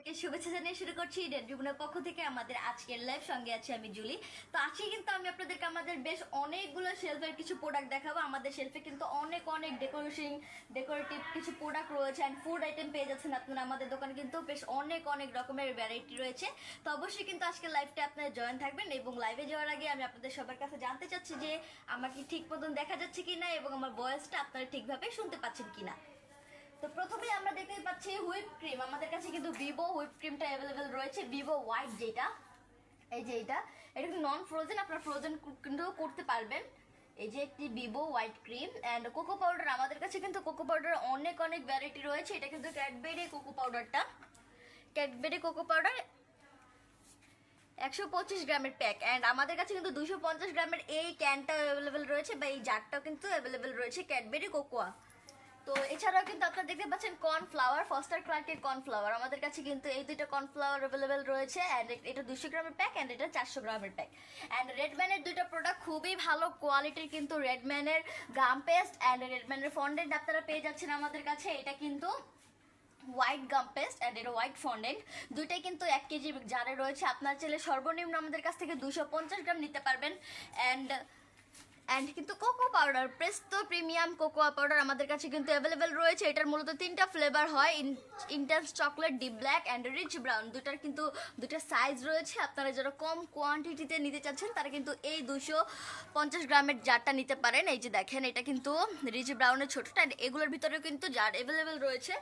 সবাইকে শুভেচ্ছা জানিয়ে শুরু করছি ডেট জীবনের পক্ষ থেকে আমাদের আজকের লাইভ। সঙ্গে আছি আমি জুলি। তো আজকে কিন্তু আমি আপনাদেরকে আমাদের বেশ অনেকগুলো শেলফের কিছু প্রোডাক্ট দেখাবো। আমাদের শেলফে কিন্তু অনেক অনেক ডেকোরেটিভ কিছু প্রোডাক্ট রয়েছে অ্যান্ড ফুড আইটেম পেয়ে যাচ্ছেন আপনারা। আমাদের দোকানে কিন্তু বেশ অনেক অনেক রকমের ভ্যারাইটি রয়েছে। তো অবশ্যই কিন্তু আজকে লাইভটা আপনারা জয়েন থাকবেন এবং লাইভে যাওয়ার আগে আমি আপনাদের সবার কাছে জানতে চাচ্ছি যে আমার কি ঠিক মতন দেখা যাচ্ছে কিনা এবং আমার ভয়েসটা আপনারা ঠিকভাবে শুনতে পাচ্ছেন কিনা। তো প্রথমে আমরা দেখতে পাচ্ছি হুইপ ক্রিম। আমাদের কাছে কিন্তু ভিভো হুইপ ক্রিমটা অ্যাভেলেবেল রয়েছে, ভিভো হোয়াইট যেটা, এই যে এটা কিন্তু নন ফ্রোজেন, আপনারা ফ্রোজেন কিন্তু করতে পারবেন। এই যে একটি Vivo white cream and cocoa powder. আমাদের কাছে কিন্তু কোকো পাউডার অনেক অনেক ভ্যারাইটি রয়েছে। এটা কিন্তু ক্যাডবেরি কোকো পাউডারটা, ক্যাডবেরি কোকো পাউডার 125 গ্রামের প্যাক অ্যান্ড আমাদের কাছে কিন্তু 250 গ্রামের এই ক্যানটাও অ্যাভেলেবেল রয়েছে বা এই জারটাও কিন্তু অ্যাভেলেবেল রয়েছে ক্যাডবেরি কোকোয়া। তো এছাড়াও কিন্তু আপনারা দেখতে পাচ্ছেন কর্নফ্লাওয়ার, ফস্টার ক্লার্কের কর্নফ্লাওয়ার। আমাদের কাছে কিন্তু এই দুইটা কর্নফ্লাওয়ার অ্যাভেলেবেল রয়েছে অ্যান্ড এটা 200 গ্রামের প্যাক অ্যান্ড এটা 400 গ্রামের প্যাক। অ্যান্ড রেডম্যানের দুইটা প্রোডাক্ট খুবই ভালো কোয়ালিটির, কিন্তু রেডম্যানের গাম পেস্ট অ্যান্ড রেডম্যানের ফন্ডেন্ট আপনারা পেয়ে যাচ্ছেন আমাদের কাছে। এটা কিন্তু হোয়াইট গাম পেস্ট অ্যান্ড এটা হোয়াইট ফন্ডেন্ট, দুইটাই কিন্তু 1 কেজি জারে রয়েছে। আপনার চাইলে সর্বনিম্ন আমাদের কাছ থেকে 250 গ্রাম নিতে পারবেন। অ্যান্ড কিন্তু cocoa powder, Presto premium cocoa powder আমাদের কাছে কিন্তু অ্যাভেলেবেল রয়েছে। এটার মূলত 3টা ফ্লেভার হয়, intense chocolate, deep black and rich brown. দুটার কিন্তু দুটা সাইজ রয়েছে। আপনারা যারা কম কোয়ান্টিটিতে নিতে চাচ্ছেন তারা কিন্তু এই 250 গ্রামের জারটা নিতে পারেন। এই যে দেখেন, এটা কিন্তু রিচ ব্রাউনের ছোটটা, এগুলোর ভিতরেও কিন্তু জার অ্যাভেলেবেল রয়েছে।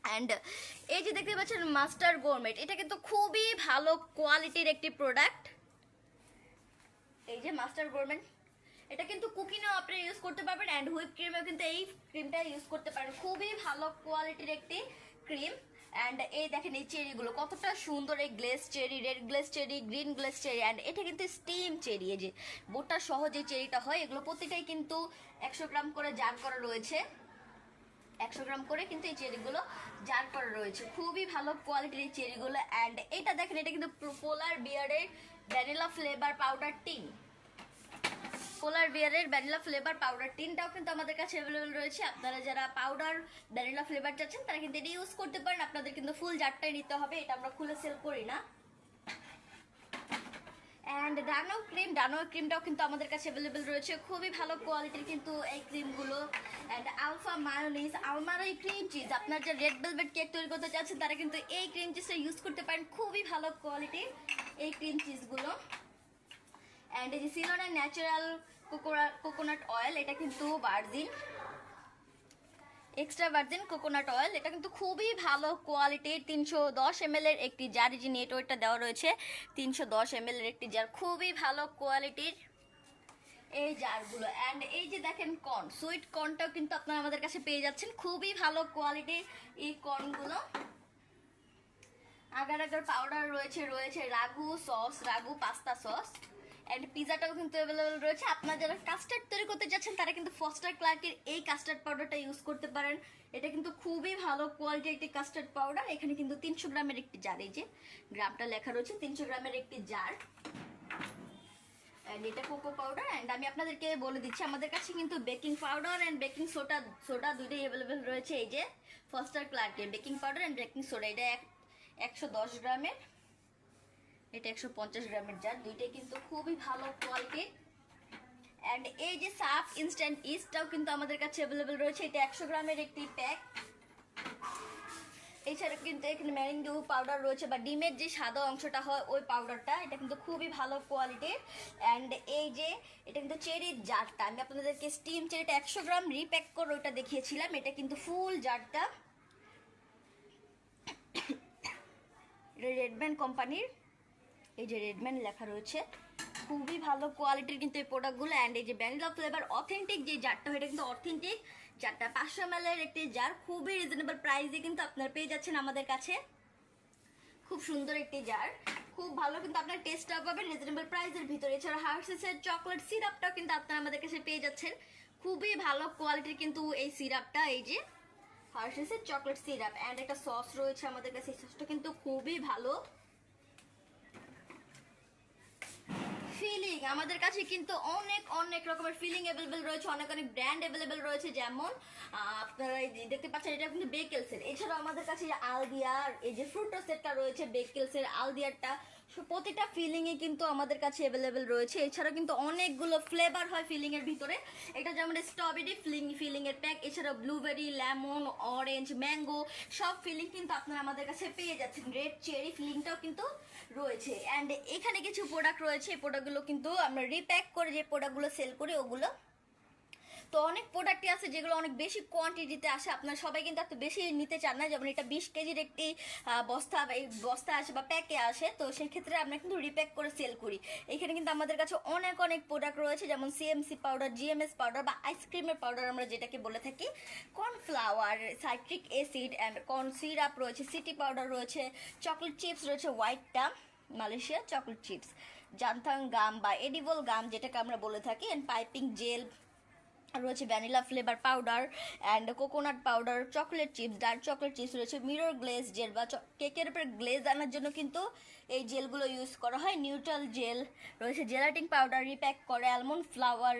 অ্যান্ড এই যে দেখতে পাচ্ছেন মাস্টার গোরমেট, এটা কিন্তু খুবই ভালো কোয়ালিটির একটি প্রোডাক্ট। এই যে মাস্টার গোরমেট, এটা কিন্তু কুকিংও আপনারা ইউজ করতে পারবেন অ্যান্ড হুইপ ক্রিমেও কিন্তু এই ক্রিমটা ইউজ করতে পারেন। খুবই ভালো কোয়ালিটির একটি ক্রিম। অ্যান্ড এই দেখেন এই চেরিগুলো কতটা সুন্দর, এই glace cherry, red glace cherry, green glace cherry and এটা কিন্তু স্টিম চেরি। এই যে বোটা সহ যে চেরিটা হয়, এগুলো প্রত্যেকটাই কিন্তু 100 গ্রাম করে জার করা রয়েছে। 100 গ্রাম করে কিন্তু এই চেরিগুলো জার করা রয়েছে। খুবই ভালো কোয়ালিটির এই চেরিগুলো। অ্যান্ড এটা দেখেন, এটা কিন্তু পোলার বিয়ারের ভ্যানিলা ফ্লেভার পাউডার টিন, পোলার বিয়ারের ভ্যানিলা ফ্লেভার পাউডার টিনটাও কিন্তু আমাদের কাছে অ্যাভেলেবেল রয়েছে। আপনারা যারা পাউডার ভ্যানিলা ফ্লেভার চাচ্ছেন তারা কিন্তু এটা ইউজ করতে পারেন। আপনাদের কিন্তু ফুল জারটাই নিতে হবে, এটা আমরা খুলে সেল করি না। অ্যান্ড ডানো ক্রিমটাও কিন্তু আমাদের কাছে অ্যাভেলেবেল রয়েছে। খুবই ভালো কোয়ালিটির কিন্তু এই ক্রিমগুলো। অ্যান্ড আলফা মায়োনিজ, আলমারা এই ক্রিম চিজ, আপনার যে রেড ভেলভেট কেক তৈরি করতে চাচ্ছেন তারা কিন্তু এই ক্রিম চিজটা ইউজ করতে পারেন। খুবই ভালো কোয়ালিটির এই ক্রিম চিজগুলো। অ্যান্ড এই যে সিলনের ন্যাচারাল কোকোনাট অয়েল, এটা কিন্তু virgin, extra virgin coconut oil. এটা কিন্তু খুবই ভালো কোয়ালিটির, 310 ml এর একটি জার, যে নেট ওয়েটটা দেওয়া রয়েছে 310 ml এর একটি জার, খুবই ভালো কোয়ালিটির এই জারগুলো। অ্যান্ড এই যে দেখেন কর্ন, সুইট কর্নটাও কিন্তু আপনারা আমাদের কাছে পেয়ে যাচ্ছেন। খুবই ভালো কোয়ালিটির এই কর্নগুলো। আগার আগার পাউডার রয়েছে Ragu sauce, Ragu pasta sauce and পিজাটাও কিন্তু অ্যাভেলেবেল রয়েছে। আপনারা যারা কাস্টার্ড তৈরি করতে যাচ্ছেন তারা কিন্তু ফস্টার ক্লার্কের এই কাস্টার্ড পাউডারটা ইউজ করতে পারেন। এটা কিন্তু খুবই ভালো কোয়ালিটির একটি কাস্টার্ড পাউডার। এখানে কিন্তু 300 গ্রামের একটি জার, এই যে গ্রামটা লেখা রয়েছে, 300 গ্রামের একটি জার। অ্যান্ড এটা কোকো পাউডার। অ্যান্ড আমি আপনাদেরকে বলে দিচ্ছি আমাদের কাছে কিন্তু baking powder and baking soda দুইটাই অ্যাভেলেবেল রয়েছে। এই যে ফস্টার ক্লার্কের baking powder and baking soda, এটা 110 গ্রামের, এটা 150 গ্রামের জার, দুইটাই কিন্তু খুবই ভালো কোয়ালিটির। অ্যান্ড এই যে সাফ ইনস্ট্যান্ট ইস্টটাও কিন্তু আমাদের কাছে অ্যাভেলেবেল রয়েছে। এটা 100 গ্রামের একটি প্যাক। এছাড়া কিন্তু এখানে ম্যারিঙ্গো পাউডার রয়েছে বা ডিমের যে সাদা অংশটা হয় ওই পাউডারটা, এটা কিন্তু খুবই ভালো কোয়ালিটির। অ্যান্ড এই যে এটা কিন্তু চেরির জারটা, আমি আপনাদেরকে স্টিম চেরিটা 100 গ্রাম রিপ্যাক করে ওইটা দেখিয়েছিলাম। এটা কিন্তু ফুল জারটা, এটা রেডম্যান কোম্পানির, এই যে রেডম্যান লেখা রয়েছে। খুবই ভালো কোয়ালিটির কিন্তু এই প্রোডাক্টগুলো। অ্যান্ড এই যে ভ্যানিলা ফ্লেভার অথেন্টিক যে জারটা হয়, এটা কিন্তু অথেন্টিক জারটা, 500 ml এর একটি জার, খুবই রিজনেবল প্রাইসে কিন্তু আপনারা পেয়ে যাচ্ছেন আমাদের কাছে। খুব সুন্দর একটি জার, খুব ভালো কিন্তু আপনার টেস্টটাও পাবেন রিজনেবল প্রাইসের ভিতরে। এছাড়া হার্সেসের চকলেট সিরাপটাও কিন্তু আপনারা আমাদের কাছে পেয়ে যাচ্ছেন। খুবই ভালো কোয়ালিটির কিন্তু এই সিরাপটা, এই যে হার্সেসের চকলেট সিরাপ। অ্যান্ড একটা সস রয়েছে আমাদের কাছে, এই সসটা কিন্তু খুবই ভালো। ফিলিং আমাদের কাছে কিন্তু অনেক অনেক রকমের ফিলিং অ্যাভেলেবেল রয়েছে, অনেক অনেক ব্র্যান্ড অ্যাভেলেবেল রয়েছে। যেমন আপনারা এই যে দেখতে পাচ্ছেন, এটা কিন্তু বেকেলসের। এছাড়াও আমাদের কাছে আলদিয়ার এই যে ফ্রুটো সেটটা রয়েছে, বেকেলসের আলদিয়ারটা, প্রতিটা ফিলিংয়ে কিন্তু আমাদের কাছে অ্যাভেলেবেল রয়েছে। এছাড়াও কিন্তু অনেকগুলো ফ্লেভার হয় ফিলিংয়ের ভিতরে। এটা যেমন স্ট্রবেরি ফিলিংয়ের প্যাক, এছাড়াও ব্লুবেরি, লেমন, অরেঞ্জ, ম্যাঙ্গো সব ফিলিং কিন্তু আপনারা আমাদের কাছে পেয়ে যাচ্ছেন। রেড চেরি ফিলিংটাও কিন্তু রয়েছে। অ্যান্ড এখানে কিছু প্রোডাক্ট রয়েছে, এই প্রোডাক্টগুলো কিন্তু আমরা রিপ্যাক করে যে প্রোডাক্টগুলো সেল করি ওগুলো। তো অনেক প্রোডাক্টই আছে যেগুলো অনেক বেশি কোয়ান্টিটিতে আসে, আপনারা সবাই কিন্তু এত বেশি নিতে চান না। যেমন এটা 20 কেজির একটি বস্তা, এই বস্তা আসে বা প্যাকে আসে, তো সেই ক্ষেত্রে আমরা কিন্তু রিপ্যাক করে সেল করি। এখানে কিন্তু আমাদের কাছে অনেক অনেক প্রোডাক্ট রয়েছে, যেমন সিএমসি পাউডার, জিএমএস পাউডার বা আইসক্রিমের পাউডার আমরা যেটাকে বলে থাকি, cornflour, citric acid and corn syrup রয়েছে, সিটি পাউডার রয়েছে, চকলেট চিপস রয়েছে, হোয়াইটটা মালয়েশিয়া চকলেট চিপস, জান্থাং গাম বা এডিবল গাম যেটাকে আমরা বলে থাকি, অ্যান্ড পাইপিং জেল রয়েছে, vanilla flavour powder and coconut powder, chocolate chips, dark chocolate chips রয়েছে, মিরর গ্লেজ জেল বা কেকের উপরে গ্লেজ আনার জন্য কিন্তু এই জেলগুলো ইউজ করা হয়, নিউট্রাল জেল রয়েছে, জেলাটিন পাউডার রিপ্যাক করে, almond flour,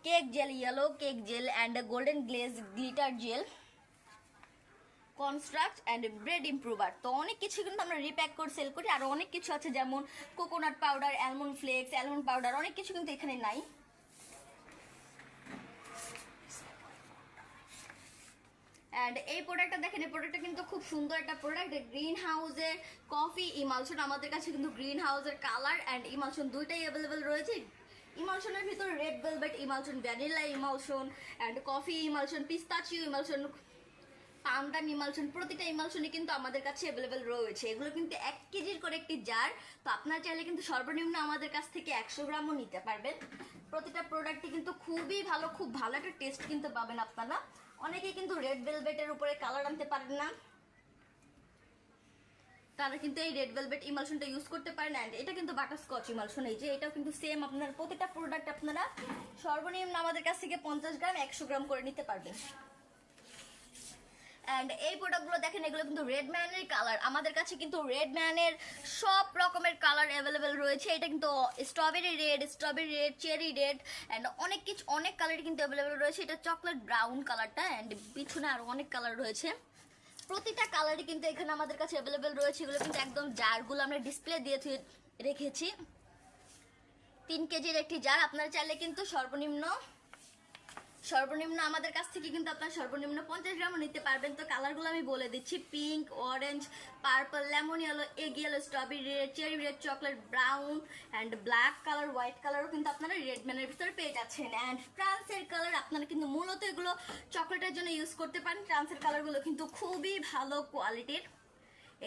cake gel, yellow cake gel and golden glaze glitter gel, construct and bread improver. তো অনেক কিছু কিন্তু আমরা রিপ্যাক করে সেল করি। আরও অনেক কিছু আছে, যেমন coconut powder, almond flakes, almond powder, অনেক কিছু কিন্তু এখানে নাই। অ্যান্ড এই প্রোডাক্টটা দেখেন, এই প্রোডাক্টটা কিন্তু খুব সুন্দর একটা প্রোডাক্ট, গ্রিন হাউসের কফি ইমালশন। আমাদের কাছে কিন্তু গ্রিন হাউসের কালার অ্যান্ড ইমালশন দুইটাই অ্যাভেলেবেল রয়েছে। ইমালশনের ভিতরে red velvet emulsion, vanilla emulsion and coffee emulsion, pistachio emulsion, pandan emulsion, প্রতিটা ইমালশনই কিন্তু আমাদের কাছে অ্যাভেলেবেল রয়েছে। এগুলো কিন্তু 1 কেজির করে একটি জার। তো আপনারা চাইলে কিন্তু সর্বনিম্ন আমাদের কাছ থেকে 100 গ্রামও নিতে পারবেন। প্রতিটা প্রোডাক্টই কিন্তু খুবই ভালো, খুব ভালো একটা টেস্ট কিন্তু পাবেন আপনারা। অনেকেই কিন্তু রেড ভেলভেটের উপরে কালার আনতে পারেন না, তারা কিন্তু এই রেড ভেলভেট ইমালশনটা ইউজ করতে পারেন। অ্যান্ড এটা কিন্তু বাটারস্কচ ইমালশন, এই যে এটাও কিন্তু সেম। আপনার প্রতিটা প্রোডাক্ট আপনারা সর্বনিম্ন আমাদের কাছ থেকে 50 গ্রাম 100 গ্রাম করে নিতে পারবেন। অ্যান্ড এই প্রোডাক্টগুলো দেখেন, এগুলো কিন্তু রেড ম্যানের কালার। আমাদের কাছে কিন্তু রেড ম্যানের সব রকমের কালার অ্যাভেলেবেল রয়েছে। এটা কিন্তু strawberry red, cherry red and অনেক কিছু, অনেক কালার কিন্তু অ্যাভেলেবেল রয়েছে। এটা চকলেট ব্রাউন কালারটা, অ্যান্ড পিছনে আরও অনেক কালার রয়েছে। প্রতিটা কালারই কিন্তু এখানে আমাদের কাছে অ্যাভেলেবেল রয়েছে। এগুলো কিন্তু একদম জারগুলো আমরা ডিসপ্লে দিয়ে রেখেছি। 3 কেজির একটি জার। আপনারা চাইলে কিন্তু সর্বনিম্ন আমাদের কাছ থেকে কিন্তু আপনার সর্বনিম্ন 50 গ্রামও নিতে পারবেন। তো কালারগুলো আমি বলে দিচ্ছি, pink, orange, purple, lemon yellow, egg yellow, strawberry red, cherry red, chocolate brown and black colour, white কালারও কিন্তু আপনারা রেড ম্যানের ভিতরে পেয়ে যাচ্ছেন। অ্যান্ড ট্রান্সের কালার আপনারা কিন্তু মূলত এগুলো চকলেটের জন্য ইউজ করতে পারেন। ট্রান্সের কালারগুলো কিন্তু খুবই ভালো কোয়ালিটির।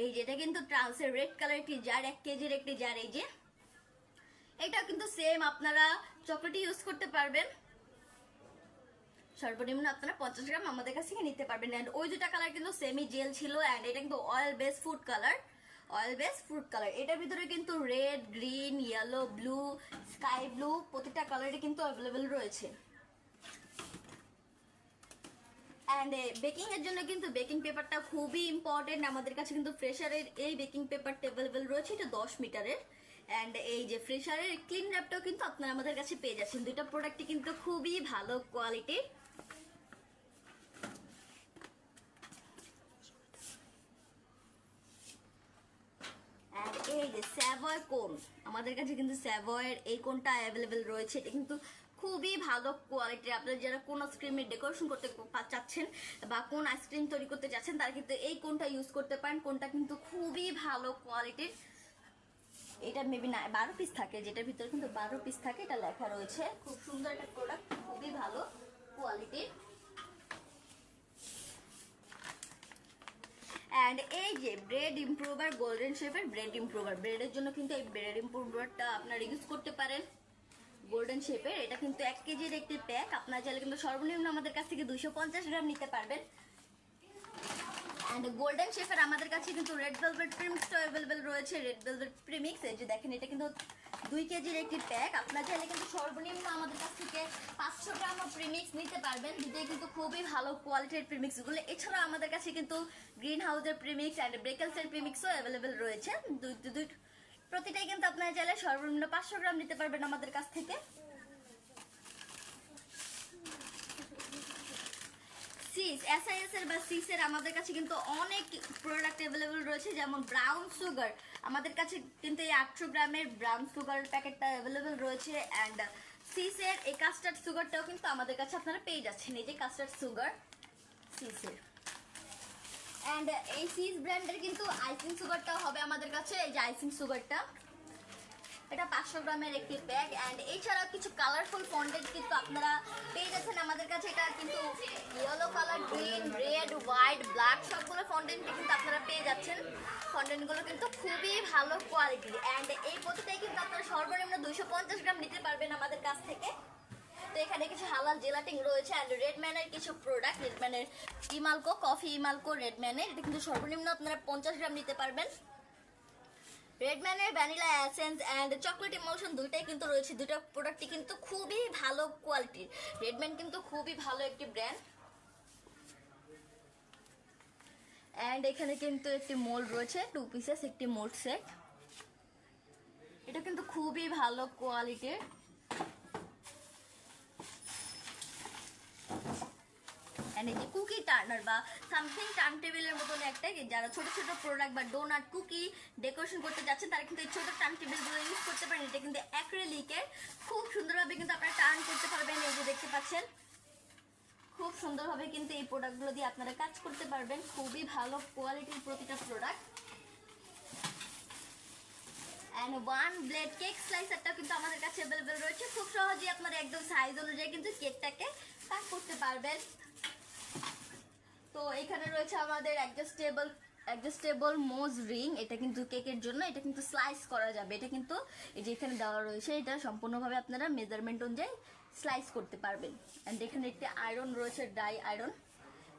এই যেটা কিন্তু ট্রান্সের রেড কালার একটি জার, 1 কেজির একটি জার। এই যে এটা কিন্তু সেম, আপনারা চকলেট ইউজ করতে পারবেন। সর্বনিম্ন আপনারা 50 গ্রাম আমাদের কাছ থেকে নিতে পারবেন। অ্যান্ড ওই দুটা কালার কিন্তু সেমি জেল ছিল। অ্যান্ড এটা কিন্তু অয়েল বেস ফুড কালার, এটার ভিতরে কিন্তু red, green, yellow, blue, sky blue প্রতিটা কালারই কিন্তু অ্যাভেলেবেল রয়েছে। অ্যান্ড বেকিং এর জন্য কিন্তু বেকিং পেপারটা খুবই ইম্পর্টেন্ট। আমাদের কাছে কিন্তু ফ্রেশারের এই বেকিং পেপারটা অ্যাভেলেবেল রয়েছে, এটা 10 মিটারের। অ্যান্ড এই যে ফ্রেশারের ক্লিন র্যাপটাও কিন্তু আপনারা আমাদের কাছে পেয়ে যাচ্ছেন। দুইটা প্রোডাক্টই কিন্তু খুবই ভালো কোয়ালিটির। আর এই যে স্যাভয় কোন, আমাদের কাছে কিন্তু স্যাভয়ের এই কোনটা অ্যাভেলেবেল রয়েছে। এটা কিন্তু খুবই ভালো কোয়ালিটির। আপনারা যারা কোন আইসক্রিমের ডেকোরেশন করতে চাচ্ছেন বা কোন আইসক্রিম তৈরি করতে চাচ্ছেন, তারা কিন্তু এই কোনটা ইউজ করতে পারেন। কোনটা কিন্তু খুবই ভালো কোয়ালিটির। এটা মেবি না 12 পিস থাকে, যেটার ভিতরে কিন্তু 12 পিস থাকে, এটা লেখা রয়েছে। খুব সুন্দর একটা প্রোডাক্ট, খুবই ভালো কোয়ালিটির। অ্যান্ড এই যে ব্রেড ইম্প্রুভার, গোল্ডেন শেফের ব্রেড ইম্প্রুভার, ব্রেডের জন্য কিন্তু এই ব্রেড ইম্প্রুভারটা আপনারা ইউজ করতে পারেন। গোল্ডেন শেপের এটা কিন্তু 1 কেজির একটি প্যাক। আপনারা চাইলে কিন্তু সর্বনিম্ন আমাদের কাছ থেকে 250 গ্রাম নিতে পারবেন। অ্যান্ড গোল্ডেন শেফের আমাদের কাছে কিন্তু রেড ভেলভেট প্রিমিক্সটা অ্যাভেলেবেল রয়েছে। রেড ভেলভেট প্রিমিক্স, এই যে দেখেন, এটা কিন্তু 2 কেজির একটি প্যাক। আপনারা চাইলে কিন্তু সর্বনিম্ন আমাদের কাছ থেকে 500 গ্রামও প্রিমিক্স নিতে পারবেন। দুটোই কিন্তু খুবই ভালো কোয়ালিটির প্রিমিক্সগুলো। এছাড়াও আমাদের কাছে কিন্তু গ্রিন হাউসের প্রিমিক্স অ্যান্ড ব্রেকেলসের প্রিমিক্সও অ্যাভেলেবেল রয়েছে। প্রতিটাই কিন্তু আপনারা চাইলে সর্বনিম্ন 500 গ্রাম নিতে পারবেন আমাদের কাছ থেকে। সিস এসআইএস এর বা সিসের আমাদের কাছে কিন্তু অনেক প্রোডাক্ট অ্যাভেলেবল রয়েছে, যেমন ব্রাউন সুগার আমাদের কাছে কিন্তু এই 800 গ্রামের ব্রাউন সুগার প্যাকেটটা অ্যাভেলেবল রয়েছে। অ্যান্ড সিসের এই কাস্টার্ড সুগারটাও কিন্তু আমাদের কাছে আপনারা পেয়ে যাচ্ছেন, এই যে কাস্টার্ড সুগার সিসের। অ্যান্ড এই সিস ব্র্যান্ডের কিন্তু আইসিং সুগারটাও হবে আমাদের কাছে, এই যে আইসিং সুগারটা, এটা 500 গ্রামের একটি প্যাক। অ্যান্ড এছাড়াও কিছু কালারফুল ফন্ডেন্ট কিন্তু আপনারা পেয়ে যাচ্ছেন আমাদের কাছে। এটা কিন্তু yellow colour, green, red, white, black সবগুলো ফন্ডেন্ট কিন্তু আপনারা পেয়ে যাচ্ছেন। ফন্ডেন্টগুলো কিন্তু খুবই ভালো কোয়ালিটি। অ্যান্ড এই প্রতিটাই কিন্তু আপনারা সর্বনিম্ন 250 গ্রাম নিতে পারবেন আমাদের কাছ থেকে। তো এখানে কিছু হালাল জেলাটিন রয়েছে অ্যান্ড রেডম্যানের কিছু প্রোডাক্ট, রেডম্যানের ইমালকো কফি, ইমালকো রেডম্যানের, এটা কিন্তু সর্বনিম্ন আপনারা 50 গ্রাম নিতে পারবেন। রেডম্যানের vanilla essence and chocolate emotion দুইটাই কিন্তু রয়েছে, দুটো প্রোডাক্টই কিন্তু খুবই ভালো কোয়ালিটির। রেডম্যান কিন্তু খুবই ভালো একটি ব্র্যান্ড। অ্যান্ড এখানে কিন্তু একটি মোল্ড রয়েছে, 2 পিসেস একটি মোল্ড সেট, এটা কিন্তু খুবই ভালো কোয়ালিটির। এই যে কুকি টার্নার বা সামথিং টার্ন টেবিলের মতন একটা, যারা ছোট ছোট প্রোডাক্ট বা ডোনাট কুকি ডেকোরেশন করতে যাচ্ছেন তারা কিন্তু এই ছোট টার্ন টেবিলগুলো ইউজ করতে পারেন। এটা কিন্তু অ্যাক্রিলিকের, খুব সুন্দরভাবে কিন্তু আপনারা টার্ন করতে পারবেন। এই যে দেখতে পাচ্ছেন খুব সুন্দরভাবে কিন্তু এই প্রোডাক্টগুলো দিয়ে আপনারা কাজ করতে পারবেন, খুবই ভালো কোয়ালিটির প্রতিটা product. And one blade cake স্লাইসারটা কিন্তু আমাদের কাছে অ্যাভেলেবেল রয়েছে, খুব সহজেই আপনারা একদম সাইজ অনুযায়ী কিন্তু কেকটাকে কাট করতে পারবেন। তো এখানে রয়েছে আমাদের অ্যাডজাস্টেবল মোজ রিং, এটা কিন্তু কেকের জন্য, এটা কিন্তু স্লাইস করা যাবে। এটা কিন্তু এই যে এখানে দেওয়া রয়েছে, এটা সম্পূর্ণভাবে আপনারা মেজারমেন্ট অনুযায়ী স্লাইস করতে পারবেন। অ্যান্ড এখানে একটি আয়রন রয়েছে, ডাই আয়রন,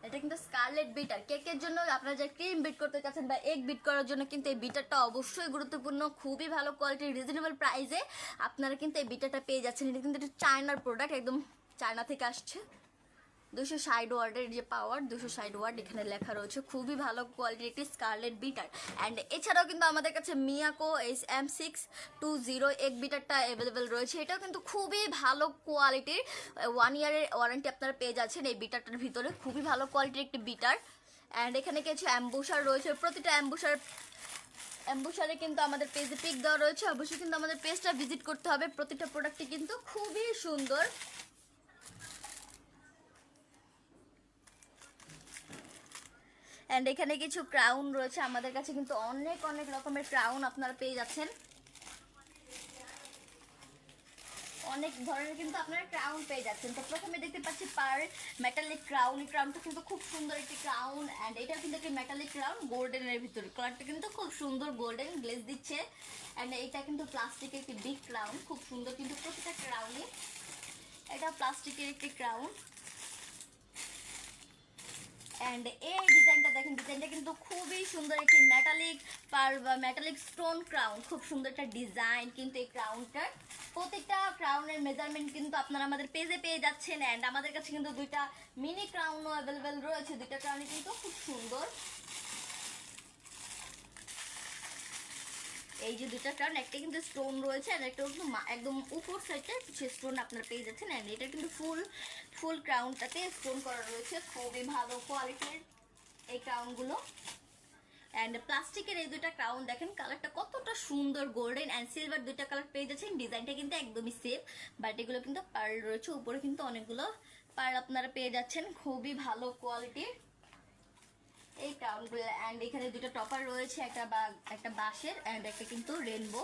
এটা কিন্তু স্কারলেট বিটার, কেকের জন্য আপনারা যে ক্রিম বিট করতে চাচ্ছেন বা এগ বিট করার জন্য কিন্তু এই বিটারটা অবশ্যই গুরুত্বপূর্ণ। খুবই ভালো কোয়ালিটির, রিজনেবল প্রাইসে আপনারা কিন্তু এই বিটারটা পেয়ে যাচ্ছেন। এটা কিন্তু একটা চায়নার প্রোডাক্ট, একদম চায়না থেকে আসছে। 260 ওয়াটের যে পাওয়ার, 260 ওয়াট এখানে লেখা রয়েছে, খুবই ভালো কোয়ালিটির একটি স্কারলেট বিটার। অ্যান্ড এছাড়াও কিন্তু আমাদের কাছে মিয়াকো SM620 এগ বিটারটা অ্যাভেলেবেল রয়েছে, এটাও কিন্তু খুবই ভালো কোয়ালিটির, 1 ইয়ারের ওয়ারেন্টি আপনারা পেয়ে যাচ্ছেন এই বিটারটার ভিতরে, খুবই ভালো কোয়ালিটির একটি বিটার। অ্যান্ড এখানে কিছু অ্যাম্বুসার রয়েছে, প্রতিটা অ্যাম্বুসারে কিন্তু আমাদের পেজে পিক দেওয়া রয়েছে, অবশ্যই কিন্তু আমাদের পেজটা ভিজিট করতে হবে। প্রতিটা প্রোডাক্টই কিন্তু খুবই সুন্দর। অ্যান্ড এখানে কিছু ক্রাউন রয়েছে, আমাদের কাছে কিন্তু অনেক অনেক রকমের ক্রাউন আপনারা পেয়ে যাচ্ছেন, অনেক ধরনের কিন্তু আপনারা ক্রাউন পেয়ে যাচ্ছেন। তো প্রথমে দেখতে পাচ্ছি পার মেটালিক ক্রাউন, এই ক্রাউনটা কিন্তু খুব সুন্দর একটি ক্রাউন। অ্যান্ড এটা কিন্তু একটি মেটালিক ক্রাউন, গোল্ডেনের ভিতরে, কালারটা কিন্তু খুব সুন্দর, গোল্ডেন গ্লেজ দিচ্ছে। অ্যান্ড এটা কিন্তু প্লাস্টিকের একটি বিগ ক্রাউন, খুব সুন্দর কিন্তু প্রতিটা ক্রাউনই, এটা প্লাস্টিকের একটি ক্রাউন। অ্যান্ড এই ডিজাইনটা দেখেন, ডিজাইনটা কিন্তু খুবই সুন্দর, একটি মেটালিক পার বা মেটালিক স্টোন ক্রাউন, খুব সুন্দর একটা ডিজাইন কিন্তু এই ক্রাউনটার। প্রত্যেকটা ক্রাউনের মেজারমেন্ট কিন্তু আপনারা আমাদের পেজে পেয়ে যাচ্ছেন। অ্যান্ড আমাদের কাছে কিন্তু দুইটা মিনি ক্রাউনও অ্যাভেলেবেল রয়েছে, দুইটা ক্রাউনই কিন্তু খুব সুন্দর। এই যে দুইটা ক্রাউন, একটা কিন্তু স্টোন রয়েছে আর একটা কিন্তু একদম উপর সাইডে কিছু স্টোন আপনারা পেয়ে যাচ্ছেন। অ্যান্ড এটা কিন্তু ফুল ক্রাউনটাতে স্টোন করা রয়েছে, খুবই ভালো কোয়ালিটির এই ক্রাউনগুলো। অ্যান্ড প্লাস্টিকের এই দুইটা ক্রাউন দেখেন কালারটা কতটা সুন্দর, গোল্ডেন অ্যান্ড সিলভার দুইটা কালার পেয়ে যাচ্ছেন। ডিজাইনটা কিন্তু একদমই সেম, বাট এগুলো কিন্তু পার্ল রয়েছে, উপরে কিন্তু অনেকগুলো পার্ল আপনারা পেয়ে যাচ্ছেন, খুবই ভালো কোয়ালিটির এই ক্রাউনগুলো। অ্যান্ড এখানে দুটো টপার রয়েছে, একটা বাঁশের অ্যান্ড একটা কিন্তু রেনবো,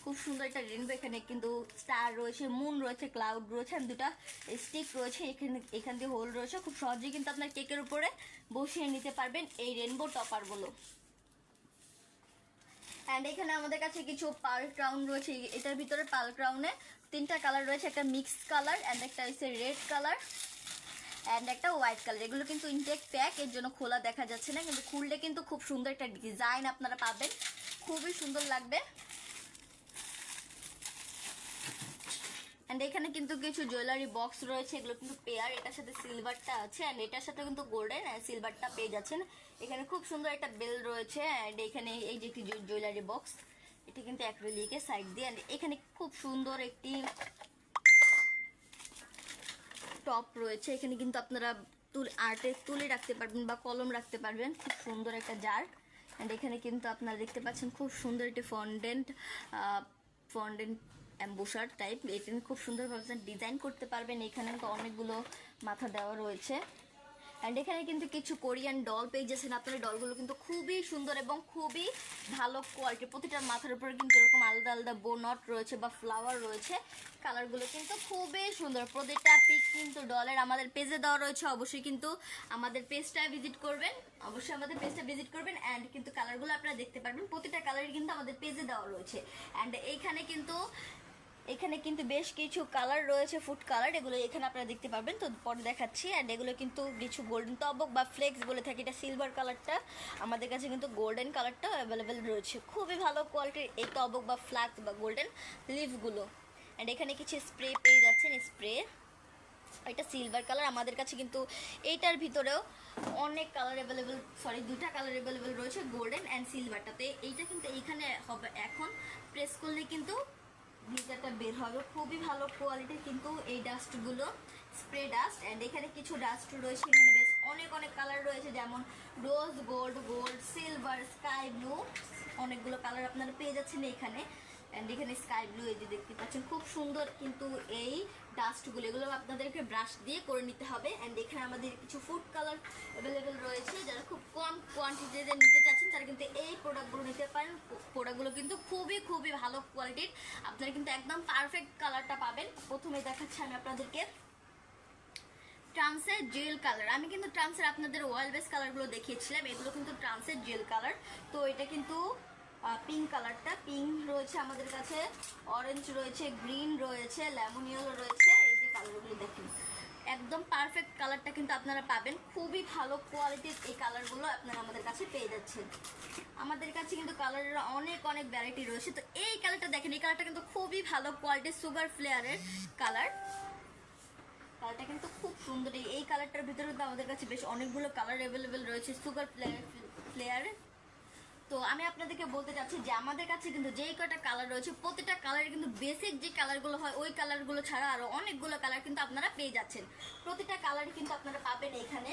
খুব সুন্দর একটা রেনবো। এখানে কিন্তু স্টার রয়েছে, মুন রয়েছে, ক্লাউড রয়েছে, আর দুটা স্টিক রয়েছে, এখান দিয়ে হোল রয়েছে। খুব সহজেই কিন্তু আপনার কেকের উপরে বসিয়ে নিতে পারবেন এই রেনবো টপারগুলো। অ্যান্ড এখানে আমাদের কাছে কিছু পার্ল ক্রাউন রয়েছে, এটার ভিতরে পার্ল ক্রাউনে 3টা কালার রয়েছে, একটা মিক্স কালার অ্যান্ড একটা হচ্ছে রেড কালার অ্যান্ড একটা হোয়াইট কালার। এগুলো কিন্তু ইনটেক প্যাক, এর জন্য খোলা দেখা যাচ্ছে না, কিন্তু খুললে কিন্তু খুব সুন্দর একটা ডিজাইন আপনারা পাবেন, খুবই সুন্দর লাগবে। অ্যান্ড এখানে কিন্তু কিছু জুয়েলারি বক্স রয়েছে, এগুলো কিন্তু পেয়ার, এটার সাথে সিলভারটা আছে অ্যান্ড এটার সাথে কিন্তু গোল্ডেন অ্যান্ড সিলভারটা পেয়ে যাচ্ছেন। এখানে খুব সুন্দর একটা বেল রয়েছে অ্যান্ড এখানে এই যে একটি জুয়েলারি বক্স, এটা কিন্তু অ্যাক্রিলিকের সাইড দিয়ে, and এখানে খুব সুন্দর একটি টপ রয়েছে। এখানে কিন্তু আপনারা আর্টে তুলে রাখতে পারবেন বা কলম রাখতে পারবেন। খুব সুন্দর একটা জার, অ্যান্ড এখানে কিন্তু আপনারা দেখতে পাচ্ছেন খুব সুন্দর একটি ফন্ডেন্ট অ্যাম্বুসার টাইপ। এটা খুব সুন্দরভাবে ডিজাইন করতে পারবেন। এখানে তো অনেকগুলো মাথা দেওয়া রয়েছে, অ্যান্ড এখানে কিন্তু কিছু কোরিয়ান ডল পেয়ে যাচ্ছেন। আপনার ডলগুলো কিন্তু খুবই সুন্দর এবং খুবই ভালো কোয়ালিটি। প্রতিটার মাথার উপরে কিন্তু এরকম আলাদা আলাদা বো নট রয়েছে বা ফ্লাওয়ার রয়েছে। কালারগুলো কিন্তু খুবই সুন্দর। প্রতিটা পিক কিন্তু ডলের আমাদের পেজে দেওয়া রয়েছে। অবশ্যই কিন্তু আমাদের পেজটা ভিজিট করবেন, অ্যান্ড কিন্তু কালারগুলো আপনারা দেখতে পারবেন। প্রতিটা কালারই কিন্তু আমাদের পেজে দেওয়া রয়েছে। অ্যান্ড এখানে কিন্তু বেশ কিছু কালার রয়েছে, ফুড কালার, এগুলো এখানে আপনারা দেখতে পারবেন। তো পরে দেখাচ্ছি। অ্যান্ড এগুলো কিন্তু কিছু গোল্ডেন তবক বা ফ্লেক্স বলে থাকে, এটা সিলভার কালারটা। আমাদের কাছে কিন্তু গোল্ডেন কালারটা অ্যাভেলেবেল রয়েছে। খুবই ভালো কোয়ালিটির এই তবক বা ফ্লাক্স বা গোল্ডেন লিভগুলো। অ্যান্ড এখানে কিছু স্প্রে পেয়ে যাচ্ছেন, স্প্রে, এটা সিলভার কালার। আমাদের কাছে কিন্তু এইটার ভিতরেও অনেক কালার অ্যাভেলেবেল, দুটা কালার অ্যাভেলেবেল রয়েছে, গোল্ডেন অ্যান্ড সিলভারটাতে। এইটা কিন্তু এইখানে হবে, এখন প্রেস করলে কিন্তু গ্লিটারটা বের হবে। খুবই ভালো কোয়ালিটির কিন্তু এই ডাস্টগুলো, স্প্রে ডাস্ট। অ্যান্ড এখানে কিছু ডাস্ট রয়েছে, এখানে বেশ অনেক কালার রয়েছে, যেমন rose gold, silver, sky blue, অনেকগুলো কালার আপনারা পেয়ে যাচ্ছেন এখানে। অ্যান্ড এখানে স্কাই ব্লু, এই যে দেখতে পাচ্ছেন খুব সুন্দর কিন্তু এই ডাস্টগুলো, এগুলো আপনাদেরকে ব্রাশ দিয়ে করে নিতে হবে। অ্যান্ড এখানে আমাদের কিছু ফুড কালার অ্যাভেলেবেল রয়েছে। যারা খুব কম কোয়ান্টিটিতে নিতে চাচ্ছেন তারা কিন্তু এই প্রোডাক্টগুলো নিতে পারেন। প্রোডাক্টগুলো কিন্তু খুবই ভালো কোয়ালিটির, আপনারা কিন্তু একদম পারফেক্ট কালারটা পাবেন। প্রথমে দেখাচ্ছি আমি আপনাদেরকে ট্রান্সের জেল কালার। আমি কিন্তু ট্রান্সের আপনাদের ওয়েল বেস কালারগুলো দেখিয়েছিলাম, এগুলো কিন্তু ট্রান্সের জেল কালার। তো এটা কিন্তু পিঙ্ক কালারটা, পিঙ্ক রয়েছে আমাদের কাছে, অরেঞ্জ রয়েছে, গ্রিন রয়েছে, লেমন ইয়েলো রয়েছে। এই যে কালারগুলো দেখুন, একদম পারফেক্ট কালারটা কিন্তু আপনারা পাবেন। খুবই ভালো কোয়ালিটির এই কালারগুলো আপনারা আমাদের কাছে পেয়ে যাচ্ছেন। আমাদের কাছে কিন্তু কালারের অনেক ভ্যারাইটি রয়েছে। তো এই কালারটা দেখেন, এই কালারটা কিন্তু খুবই ভালো কোয়ালিটির সুগার ফ্লেয়ারের কালার। কালারটা কিন্তু খুব সুন্দর। এই কালারটার ভিতরে কিন্তু আমাদের কাছে বেশ অনেকগুলো কালার অ্যাভেলেবেল রয়েছে সুগার ফ্লেয়ারের। তো আমি আপনাদেরকে বলতে চাচ্ছি যে আমাদের কাছে কিন্তু যেই কটা কালার রয়েছে, প্রতিটা কালার কিন্তু বেসিক যে কালারগুলো হয় ওই কালারগুলো ছাড়া আরো অনেকগুলো কালার কিন্তু আপনারা পেয়ে যাচ্ছেন। প্রতিটা কালার কিন্তু আপনারা পাবেন এখানে।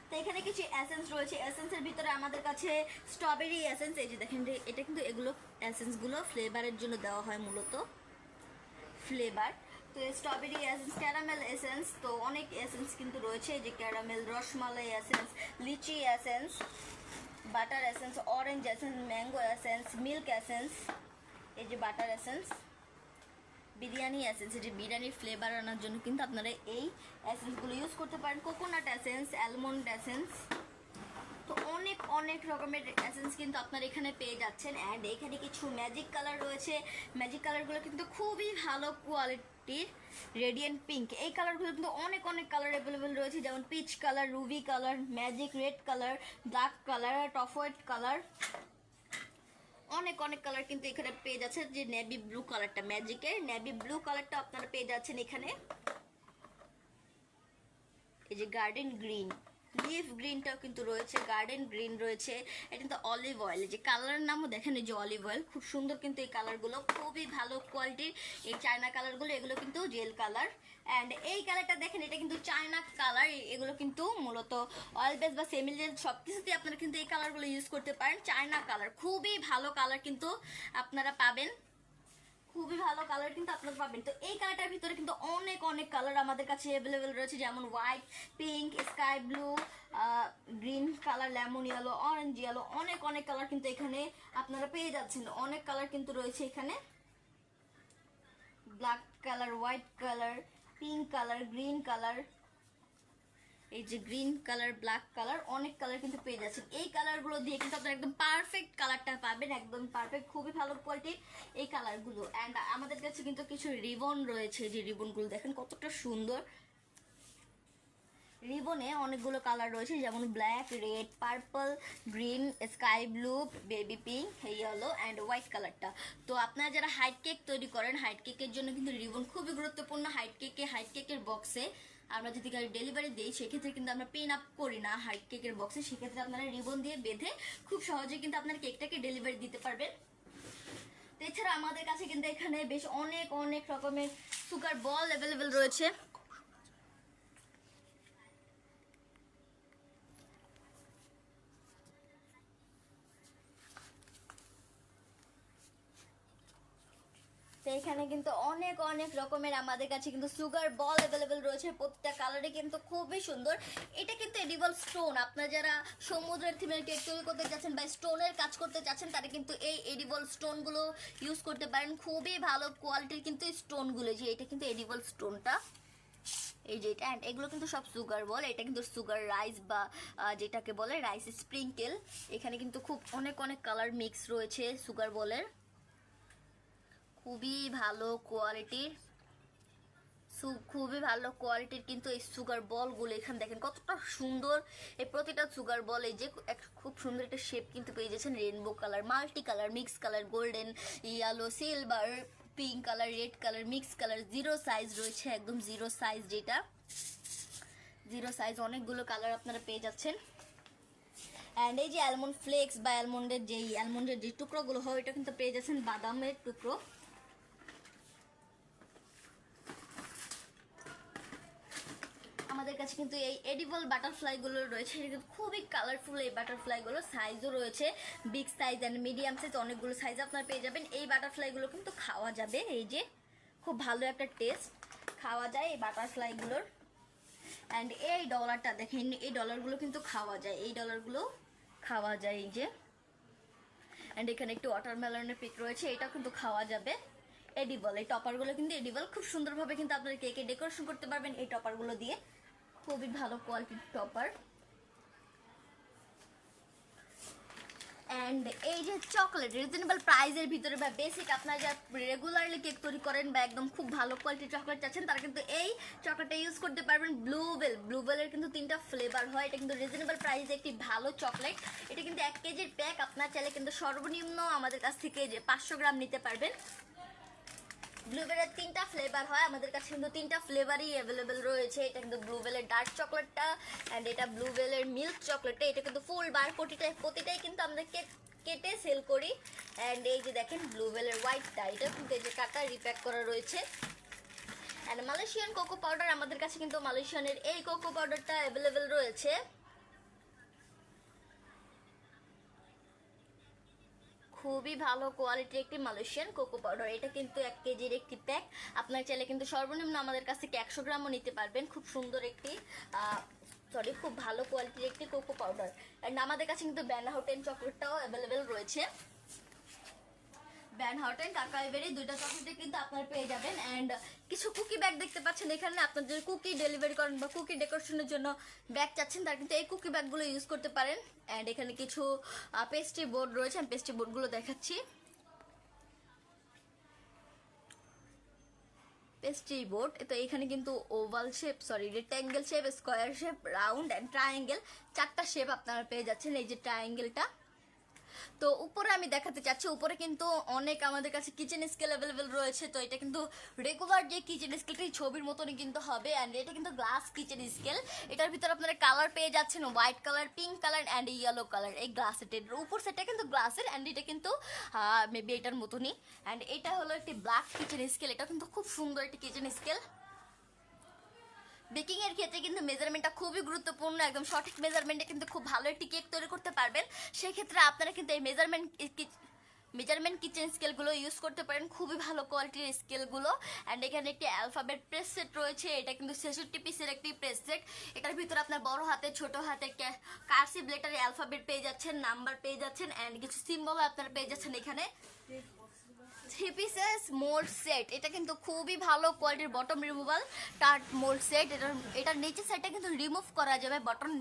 তো এখানে কিছু এসেন্স রয়েছে, এসেন্সের ভিতরে আমাদের কাছে স্ট্রবেরি এসেন্স, এই যে দেখেন এটা কিন্তু এগুলো এসেন্সগুলো ফ্লেভারের জন্য দেওয়া হয়, মূলত ফ্লেভার। তো স্ট্রবেরি এসেন্স, ক্যারামেল এসেন্স, তো অনেক এসেন্স কিন্তু রয়েছে, যে caramel, rasmalai essence, litchi essence, butter essence, orange essence, mango essence, milk essence, এই যে বাটার এসেন্স, বিরিয়ানি এসেন্স, এই যে বিরিয়ানির ফ্লেভার আনার জন্য কিন্তু আপনারা এই এসেন্সগুলো ইউজ করতে পারেন। কোকোনাট এসেন্স, অ্যালমন্ড এসেন্স, তো অনেক রকমের এসেন্স কিন্তু আপনারা এখানে পেয়ে যাচ্ছেন। অ্যান্ড এখানে কিছু ম্যাজিক কালার রয়েছে, ম্যাজিক কালারগুলো কিন্তু খুবই ভালো কোয়ালিটির। রেডিয়েন্ট পিঙ্ক, এই কালারগুলো কিন্তু অনেক কালার অ্যাভেলেবেল রয়েছে, যেমন peach colour, Ruby colour, magic red colour, black colour, ToF white colour, অনেক কালার কিন্তু এখানে পেয়ে যাচ্ছেন। যে নেভি ব্লু কালারটা, ম্যাজিকের নেভি ব্লু কালারটা আপনারা পেয়ে যাচ্ছেন এখানে। এই যে গার্ডেন গ্রিন, লিফ গ্রিনটাও কিন্তু রয়েছে, গার্ডেন গ্রিন রয়েছে। এটা কিন্তু অলিভ অয়েল, যে কালারের নামও দেখেন, এই যে অলিভ অয়েল, খুব সুন্দর কিন্তু এই কালারগুলো, খুবই ভালো কোয়ালিটির এই চায়না কালারগুলো, এগুলো কিন্তু জেল কালার। অ্যান্ড এই কালারটা দেখেন, এটা কিন্তু চায়না কালার, এগুলো কিন্তু মূলত অয়েল বেস বা সেমি জেল সব কিছুতেই আপনারা কিন্তু এই কালারগুলো ইউজ করতে পারেন। চায়না কালার, খুবই ভালো কালার কিন্তু আপনারা পাবেন, খুবই ভালো কালার কিন্তু আপনারা পাবেন। তো এই কালারটার ভিতরে কিন্তু অনেক কালার আমাদের কাছে অ্যাভেলেবেল রয়েছে, যেমন white, pink, sky blue, green colour, lemon yellow, orange yellow, অনেক কালার কিন্তু এখানে আপনারা পেয়ে যাচ্ছেন। অনেক কালার কিন্তু রয়েছে এখানে, black colour, white colour, pink colour, green colour, এই যে গ্রিন কালার, ব্ল্যাক কালার, অনেক কালার কিন্তু পেয়ে যাচ্ছেন। এই কালারগুলো দিয়ে কিন্তু আপনারা একদম পারফেক্ট কালারটা পাবেন, একদম পারফেক্ট, খুবই ভালো কোয়ালিটির এই কালারগুলো। অ্যান্ড আমাদের কাছে কিন্তু কিছু রিবন রয়েছে, যে রিবনগুলো দেখেন কতটা সুন্দর। রিবনে অনেকগুলো কালার রয়েছে, যেমন black, red, purple, green, sky blue, baby pink, yellow and white কালারটা। তো আপনারা যারা হাইট কেক তৈরি করেন, হাইট কেকের জন্য কিন্তু রিবন খুবই গুরুত্বপূর্ণ। হাইট কেকের বক্সে আমরা যদি ডেলিভারি দিই, সেক্ষেত্রে কিন্তু আমরা পিন আপ করি না হাইট কেকের বক্সে, সেক্ষেত্রে আপনারা রিবন দিয়ে বেঁধে খুব সহজে কিন্তু আপনার কেকটাকে ডেলিভারি দিতে পারবেন। তো এছাড়া আমাদের কাছে কিন্তু এখানে বেশ অনেক অনেক রকমের সুগার বল অ্যাভেলেবেল রয়েছে। তো এখানে কিন্তু অনেক অনেক রকমের আমাদের কাছে কিন্তু সুগার বল অ্যাভেলেবেল রয়েছে, প্রত্যেকটা কালারে কিন্তু খুবই সুন্দর। এটা কিন্তু এডিবল স্টোন, আপনারা যারা সমুদ্রের থিমের কেক তৈরি করতে চাচ্ছেন বা স্টোনের কাজ করতে চাচ্ছেন তারা কিন্তু এই এডিবল স্টোনগুলো ইউজ করতে পারেন। খুবই ভালো কোয়ালিটির কিন্তু স্টোনগুলো, যে এটা কিন্তু এডিবল স্টোনটা, এই যে এটা, এগুলো কিন্তু সব সুগার বল। এটা কিন্তু সুগার রাইস বা যেটাকে বলে রাইস স্প্রিঙ্কেল। এখানে কিন্তু খুব অনেক অনেক কালার মিক্স রয়েছে সুগার বলের, খুবই ভালো কোয়ালিটির, খুবই ভালো কোয়ালিটির কিন্তু এই সুগার বলগুলো। এখানে দেখেন কতটা সুন্দর এই প্রতিটা সুগার বল, এই যে খুব সুন্দর একটা শেপ কিন্তু পেয়ে যাচ্ছেন, rainbow colour, multi colour, mix colour, golden, yellow, silver, pink colour, red colour, mix colour, zero size রয়েছে, একদম জিরো সাইজ, যেটা জিরো সাইজ অনেকগুলো কালার আপনারা পেয়ে যাচ্ছেন। অ্যান্ড এই যে অ্যালমন্ড ফ্লেক্স বা অ্যালমন্ডের যে টুকরোগুলো হয় এটা কিন্তু পেয়ে যাচ্ছেন বাদামের টুকরো। আমাদের কাছে কিন্তু এই এডিবল বাটারফ্লাই গুলো রয়েছে, এটা কিন্তু খুবই কালারফুল। এই বাটারফ্লাই গুলো সাইজও রয়েছে, big size and medium size, অনেকগুলো সাইজ আপনারা পেয়ে যাবেন। এই বাটারফ্লাই গুলো কিন্তু খাওয়া যাবে, এই যে খুব ভালো একটা টেস্ট, খাওয়া যায় এই বাটারফ্লাই গুলোর। অ্যান্ড এই ডলারটা দেখেন, এই ডলারগুলো কিন্তু খাওয়া যায়, এই ডলারগুলো খাওয়া যায়, এই যে। অ্যান্ড এখানে একটু ওয়াটারমেলনের পিক রয়েছে, এটাও কিন্তু খাওয়া যাবে, এডিবল। এই টপারগুলো কিন্তু এডিবল, খুব সুন্দরভাবে কিন্তু আপনারা কেকে ডেকোরেশন করতে পারবেন এই টপারগুলো দিয়ে, খুবই ভালো কোয়ালিটির টপার। অ্যান্ড এই যে চকলেট রিজনেবল প্রাইসের ভিতরে বা বেসিক আপনারা যা রেগুলারলি কেক তৈরি করেন বা একদম খুব ভালো কোয়ালিটির চকলেট চাচ্ছেন তারা কিন্তু এই চকলেটটা ইউজ করতে পারবেন। ব্লুবেলের কিন্তু 3টা ফ্লেভার হয়, এটা কিন্তু রিজনেবল প্রাইসে একটি ভালো চকলেট। এটা কিন্তু 1 কেজির প্যাক, আপনার চাইলে কিন্তু সর্বনিম্ন আমাদের কাছ থেকে যে 500 গ্রাম নিতে পারবেন। ব্লুবেলের 3টা ফ্লেভার হয়, আমাদের কাছে কিন্তু 3টা ফ্লেভারই অ্যাভেলেবেল রয়েছে। এটা কিন্তু ব্লুবেলের ডার্ক চকলেটটা, অ্যান্ড এটা ব্লুবেলের মিল্ক চকলেটটা। এটা কিন্তু ফুল বার, প্রতিটাই কিন্তু আমরা কেটে সেল করি। অ্যান্ড এই যে দেখেন ব্লুবেলের হোয়াইটটা, এটা কিন্তু এই যে কাটা রিপ্যাক করা রয়েছে। অ্যান্ড মালয়েশিয়ান কোকো পাউডার, আমাদের কাছে কিন্তু মালয়েশিয়ানের এই কোকো পাউডারটা অ্যাভেলেবেল রয়েছে, খুবই ভালো কোয়ালিটির একটি মালয়েশিয়ান কোকো পাউডার। এটা কিন্তু 1 কেজির একটি প্যাক, আপনার চাইলে কিন্তু সর্বনিম্ন আমাদের কাছ থেকে 100 গ্রামও নিতে পারবেন। খুব সুন্দর একটি খুব ভালো কোয়ালিটির একটি কোকো পাউডার। অ্যান্ড আমাদের কাছে কিন্তু ব্যান হাউটেন চকলেটটাও অ্যাভেলেবেল রয়েছে, ব্যান হাউটেন কাকাইবেরি, 2টা চকলেটে কিন্তু আপনারা পেয়ে যাবেন। অ্যান্ড কিছু কুকি ব্যাগ দেখতে পাচ্ছেন এখানে, আপনার যদি কুকি ডেলিভারি করেন বা কুকি ডেকোরেশনের জন্য ব্যাগ চাচ্ছেন তারা কিন্তু এই কুকি ব্যাগগুলো ইউজ করতে পারেন। অ্যান্ড এখানে কিছু পেস্ট্রি বোর্ড রয়েছে, আমি পেস্ট্রি বোর্ডগুলো দেখাচ্ছি। পেস্ট্রি বোর্ড, তো এখানে কিন্তু oval shape, rectangle shape, square shape, round and triangle, 4টা শেপ আপনারা পেয়ে যাচ্ছেন। এই যে ট্রায়াঙ্গেলটা, তো উপরে আমি দেখাতে চাচ্ছি, উপরে কিন্তু অনেক আমাদের কাছে কিচেন স্কেল অ্যাভেলেবেল রয়েছে। তো এটা কিন্তু রেগুলার যে কিচেন স্কেলটি ছবির মতনই কিন্তু হবে। অ্যান্ড এটা কিন্তু গ্লাস কিচেন স্কেল, এটার ভিতরে আপনারা কালার পেয়ে যাচ্ছেন white colour, pink colour and yellow colour. এই গ্লাস সেটের উপর সেটটা কিন্তু গ্লাসের, অ্যান্ড এটা কিন্তু মেবি এটার মতনই। অ্যান্ড এটা হলো একটি ব্ল্যাক কিচেন স্কেল, এটা কিন্তু খুব সুন্দর একটি কিচেন স্কেল। বেকিং এর ক্ষেত্রে কিন্তু মেজারমেন্টটা খুবই গুরুত্বপূর্ণ, একদম সঠিক মেজারমেন্টে কিন্তু খুব ভালো একটি কেক তৈরি করতে পারবেন। সেই ক্ষেত্রে আপনারা কিন্তু এই মেজারমেন্ট কিচেন স্কেলগুলো ইউজ করতে পারেন, খুবই ভালো কোয়ালিটির স্কেলগুলো। অ্যান্ড এখানে একটি অ্যালফাবেট প্রেস সেট রয়েছে, এটা কিন্তু 66 পিসের একটি প্রেস সেট। এটার ভিতরে আপনার বড় হাতে ছোট হাতে কার্সিভ লেটারে অ্যালফাবেট পেয়ে যাচ্ছেন, নাম্বার পেয়ে যাচ্ছেন, অ্যান্ড কিছু সিম্বল আপনারা পেয়ে যাচ্ছেন এখানে। 3 পিসেস মোল্ড সেট, এটা কিন্তু খুবই ভালো কোয়ালিটির bottom removal tart mould set. এটার নিচের সাইডটা কিন্তু রিমুভ করা যাবে, বটম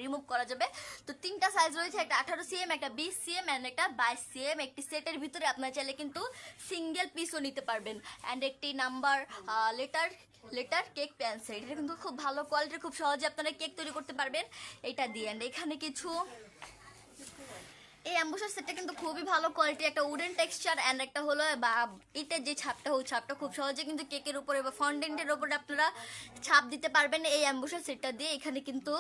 রিমুভ করা যাবে। তো 3টা সাইজ রয়েছে, একটা 18 সিএম, একটা 20 সিএম অ্যান্ড একটা 22 সিএম। একটি সেটের ভিতরে আপনার চাইলে কিন্তু সিঙ্গেল পিসও নিতে পারবেন। অ্যান্ড একটি নাম্বার লেটার কেক পেন্সিল, এটা কিন্তু খুব ভালো কোয়ালিটির, খুব সহজে আপনারা কেক তৈরি করতে পারবেন এটা দিয়ে। অ্যান্ড এখানে কিছু এই অ্যাম্বুসার সেটটা কিন্তু খুবই ভালো কোয়ালিটি, একটা উডেন টেক্সচার অ্যান্ড একটা হলো বা ইটের যে ছাপটা, ওই ছাপটা খুব সহজে কিন্তু কেকের উপরে বা ফন্ডেন্টের উপরে আপনারা ছাপ দিতে পারবেন এই অ্যাম্বুসার সেটটা দিয়ে। এখানে কিন্তু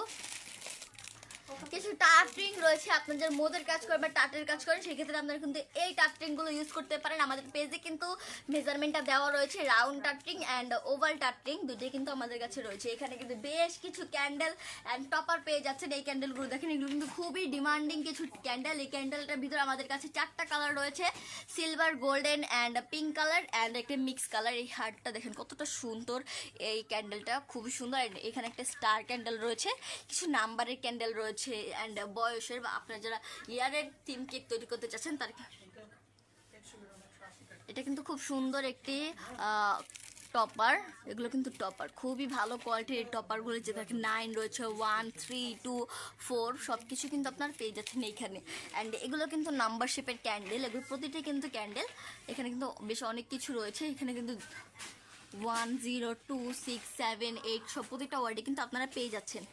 কিছু টার্টিং রয়েছে, আপনাদের মোদের কাজ করেন বা টাটের কাজ করেন সেক্ষেত্রে আপনারা কিন্তু এই টার্টিং গুলো ইউজ করতে পারেন। আমাদের পেজে কিন্তু মেজারমেন্টটা দেওয়া রয়েছে, রাউন্ড টার্টিং অ্যান্ড ওভাল টার্টিং দুটোই কিন্তু আমাদের কাছে রয়েছে। এখানে কিন্তু বেশ কিছু ক্যান্ডেল অ্যান্ড টপার পেয়ে যাচ্ছেন। এই ক্যান্ডেলগুলো দেখেন, এগুলো কিন্তু খুবই ডিমান্ডিং কিছু ক্যান্ডেল। এই ক্যান্ডেলটার ভিতরে আমাদের কাছে 4টা কালার রয়েছে, silver, golden and pink colour and একটা মিক্স কালার। এই হার্টটা দেখেন কতটা সুন্দর, এই ক্যান্ডেলটা খুবই সুন্দর। এখানে একটা স্টার ক্যান্ডেল রয়েছে, কিছু নাম্বারের ক্যান্ডেল রয়েছে অ্যান্ড বয়সের বা আপনারা যারা ইয়ারের থিম কেক তৈরি করতে চাচ্ছেন তার। এটা কিন্তু খুব সুন্দর একটি টপার, এগুলো কিন্তু টপার খুবই ভালো কোয়ালিটির। এই টপারগুলো যে দেখেন 9 রয়েছে, 1, 3, 2, 4 সব কিছু কিন্তু আপনার পেয়ে যাচ্ছেন এইখানে। অ্যান্ড এগুলো কিন্তু নাম্বার শেপের ক্যান্ডেল, এগুলো প্রতিটাই কিন্তু ক্যান্ডেল। এখানে কিন্তু বেশ অনেক কিছু রয়েছে, এখানে কিন্তু 1, 0, 2, 6, 7, 8 সব প্রতিটা ওয়ার্ডে কিন্তু আপনারা পেয়ে যাচ্ছেন।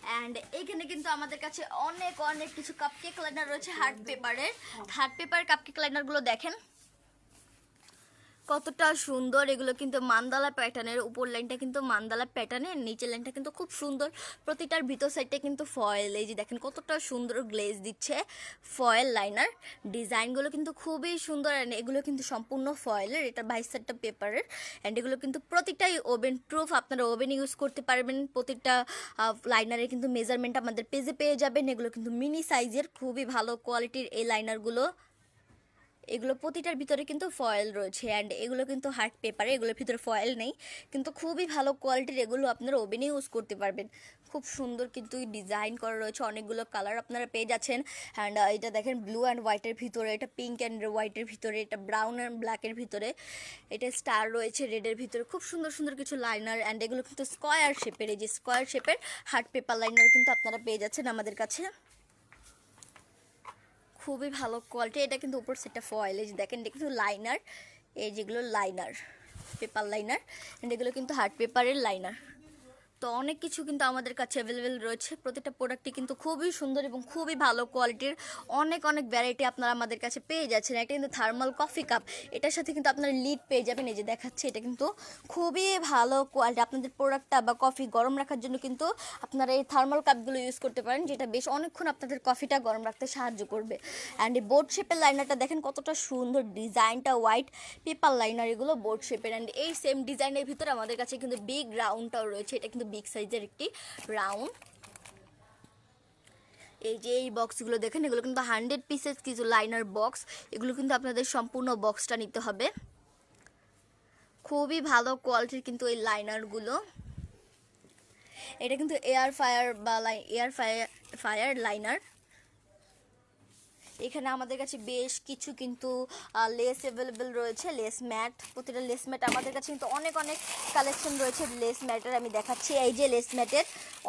অ্যান্ড এইখানে কিন্তু আমাদের কাছে অনেক অনেক কিছু কাপকেক লাইনার রয়েছে হার্ড পেপারের। হার্ড পেপার কাপকেক লাইনারগুলো দেখেন কতটা সুন্দর। এগুলো কিন্তু মান্দালা প্যাটার্নের, উপর লাইনটা কিন্তু মান্দালা প্যাটার্নের, নিচের লাইনটা কিন্তু খুব সুন্দর। প্রতিটার ভিতর সাইডটা কিন্তু ফয়েল, এই যে দেখেন কতটা সুন্দর গ্লেজ দিচ্ছে ফয়েল লাইনার। ডিজাইনগুলো কিন্তু খুবই সুন্দর, এগুলো কিন্তু সম্পূর্ণ ফয়েলের, এটা 22টা পেপারের। অ্যান্ড এগুলো কিন্তু প্রতিটাই ওভেন প্রুফ, আপনারা ওভেন ইউজ করতে পারবেন। প্রতিটা লাইনারের কিন্তু মেজারমেন্ট আমাদের পেজে পেয়ে যাবেন। এগুলো কিন্তু মিনি সাইজের, খুবই ভালো কোয়ালিটির এই লাইনারগুলো। এগুলো প্রতিটার ভিতরে কিন্তু ফয়েল রয়েছে অ্যান্ড এগুলো কিন্তু হার্ড পেপারে, এগুলোর ভিতরে ফয়েল নেই, কিন্তু খুবই ভালো কোয়ালিটির। এগুলো আপনারা ওভেনে ইউজ করতে পারবেন। খুব সুন্দর কিন্তু ডিজাইন করা রয়েছে, অনেকগুলো কালার আপনারা পেয়ে যাচ্ছেন। অ্যান্ড এটা দেখেন ব্লু অ্যান্ড হোয়াইটের ভিতরে, এটা পিঙ্ক অ্যান্ড হোয়াইটের ভিতরে, এটা ব্রাউন অ্যান্ড ব্ল্যাকের ভিতরে, এটা স্টার রয়েছে রেডের ভিতরে। খুব সুন্দর সুন্দর কিছু লাইনার অ্যান্ড এগুলো কিন্তু স্কোয়ার শেপের, এই যে স্কোয়ার শেপের হার্ড পেপার লাইনার কিন্তু আপনারা পেয়ে যাচ্ছেন আমাদের কাছে। খুবই ভালো কোয়ালিটি। এটা কিন্তু উপর সেটটা ফয়েল, এই যে দেখেন এটা কিন্তু লাইনার, এই যেগুলো লাইনার পেপার লাইনার, এগুলো কিন্তু হার্ড পেপারের লাইনার। তো অনেক কিছু কিন্তু আমাদের কাছে অ্যাভেলেবেল রয়েছে। প্রতিটা প্রোডাক্টই কিন্তু খুবই সুন্দর এবং খুবই ভালো কোয়ালিটির। অনেক অনেক ভ্যারাইটি আপনারা আমাদের কাছে পেয়ে যাচ্ছেন। এটা কিন্তু থার্মাল কফি কাপ, এটার সাথে কিন্তু আপনারা লিড পেয়ে যাবেন, এই যে দেখাচ্ছে। এটা কিন্তু খুবই ভালো কোয়ালিটি। আপনাদের প্রোডাক্টটা বা কফি গরম রাখার জন্য কিন্তু আপনারা এই থার্মাল কাপগুলো ইউজ করতে পারেন, যেটা বেশ অনেকক্ষণ আপনাদের কফিটা গরম রাখতে সাহায্য করবে। অ্যান্ড এই বোর্ড শেপের লাইনারটা দেখেন কতটা সুন্দর, ডিজাইনটা হোয়াইট পেপার লাইনার, এগুলো বোর্ড শেপের। অ্যান্ড এই সেম ডিজাইনের ভিতরে আমাদের কাছে কিন্তু বিগ রাউন্ডটাও রয়েছে, এটা কিন্তু বিগ সাইজের একটি রাউন্ড। এই যে এই বক্সগুলো দেখেন, এগুলো কিন্তু 100 পিসেস কিছু লাইনার বক্স, এগুলো কিন্তু আপনাদের সম্পূর্ণ বক্সটা নিতে হবে। খুবই ভালো কোয়ালিটির কিন্তু এই লাইনারগুলো। এটা কিন্তু এয়ার ফায়ার বা ফায়ার লাইনার। এখানে আমাদের কাছে বেশ কিছু কিন্তু লেস অ্যাভেলেবেল রয়েছে, লেস ম্যাট। প্রতিটা লেস ম্যাট আমাদের কাছে কিন্তু অনেক অনেক কালেকশন রয়েছে লেস ম্যাটের। আমি দেখাচ্ছি, এই যে লেস ম্যাটের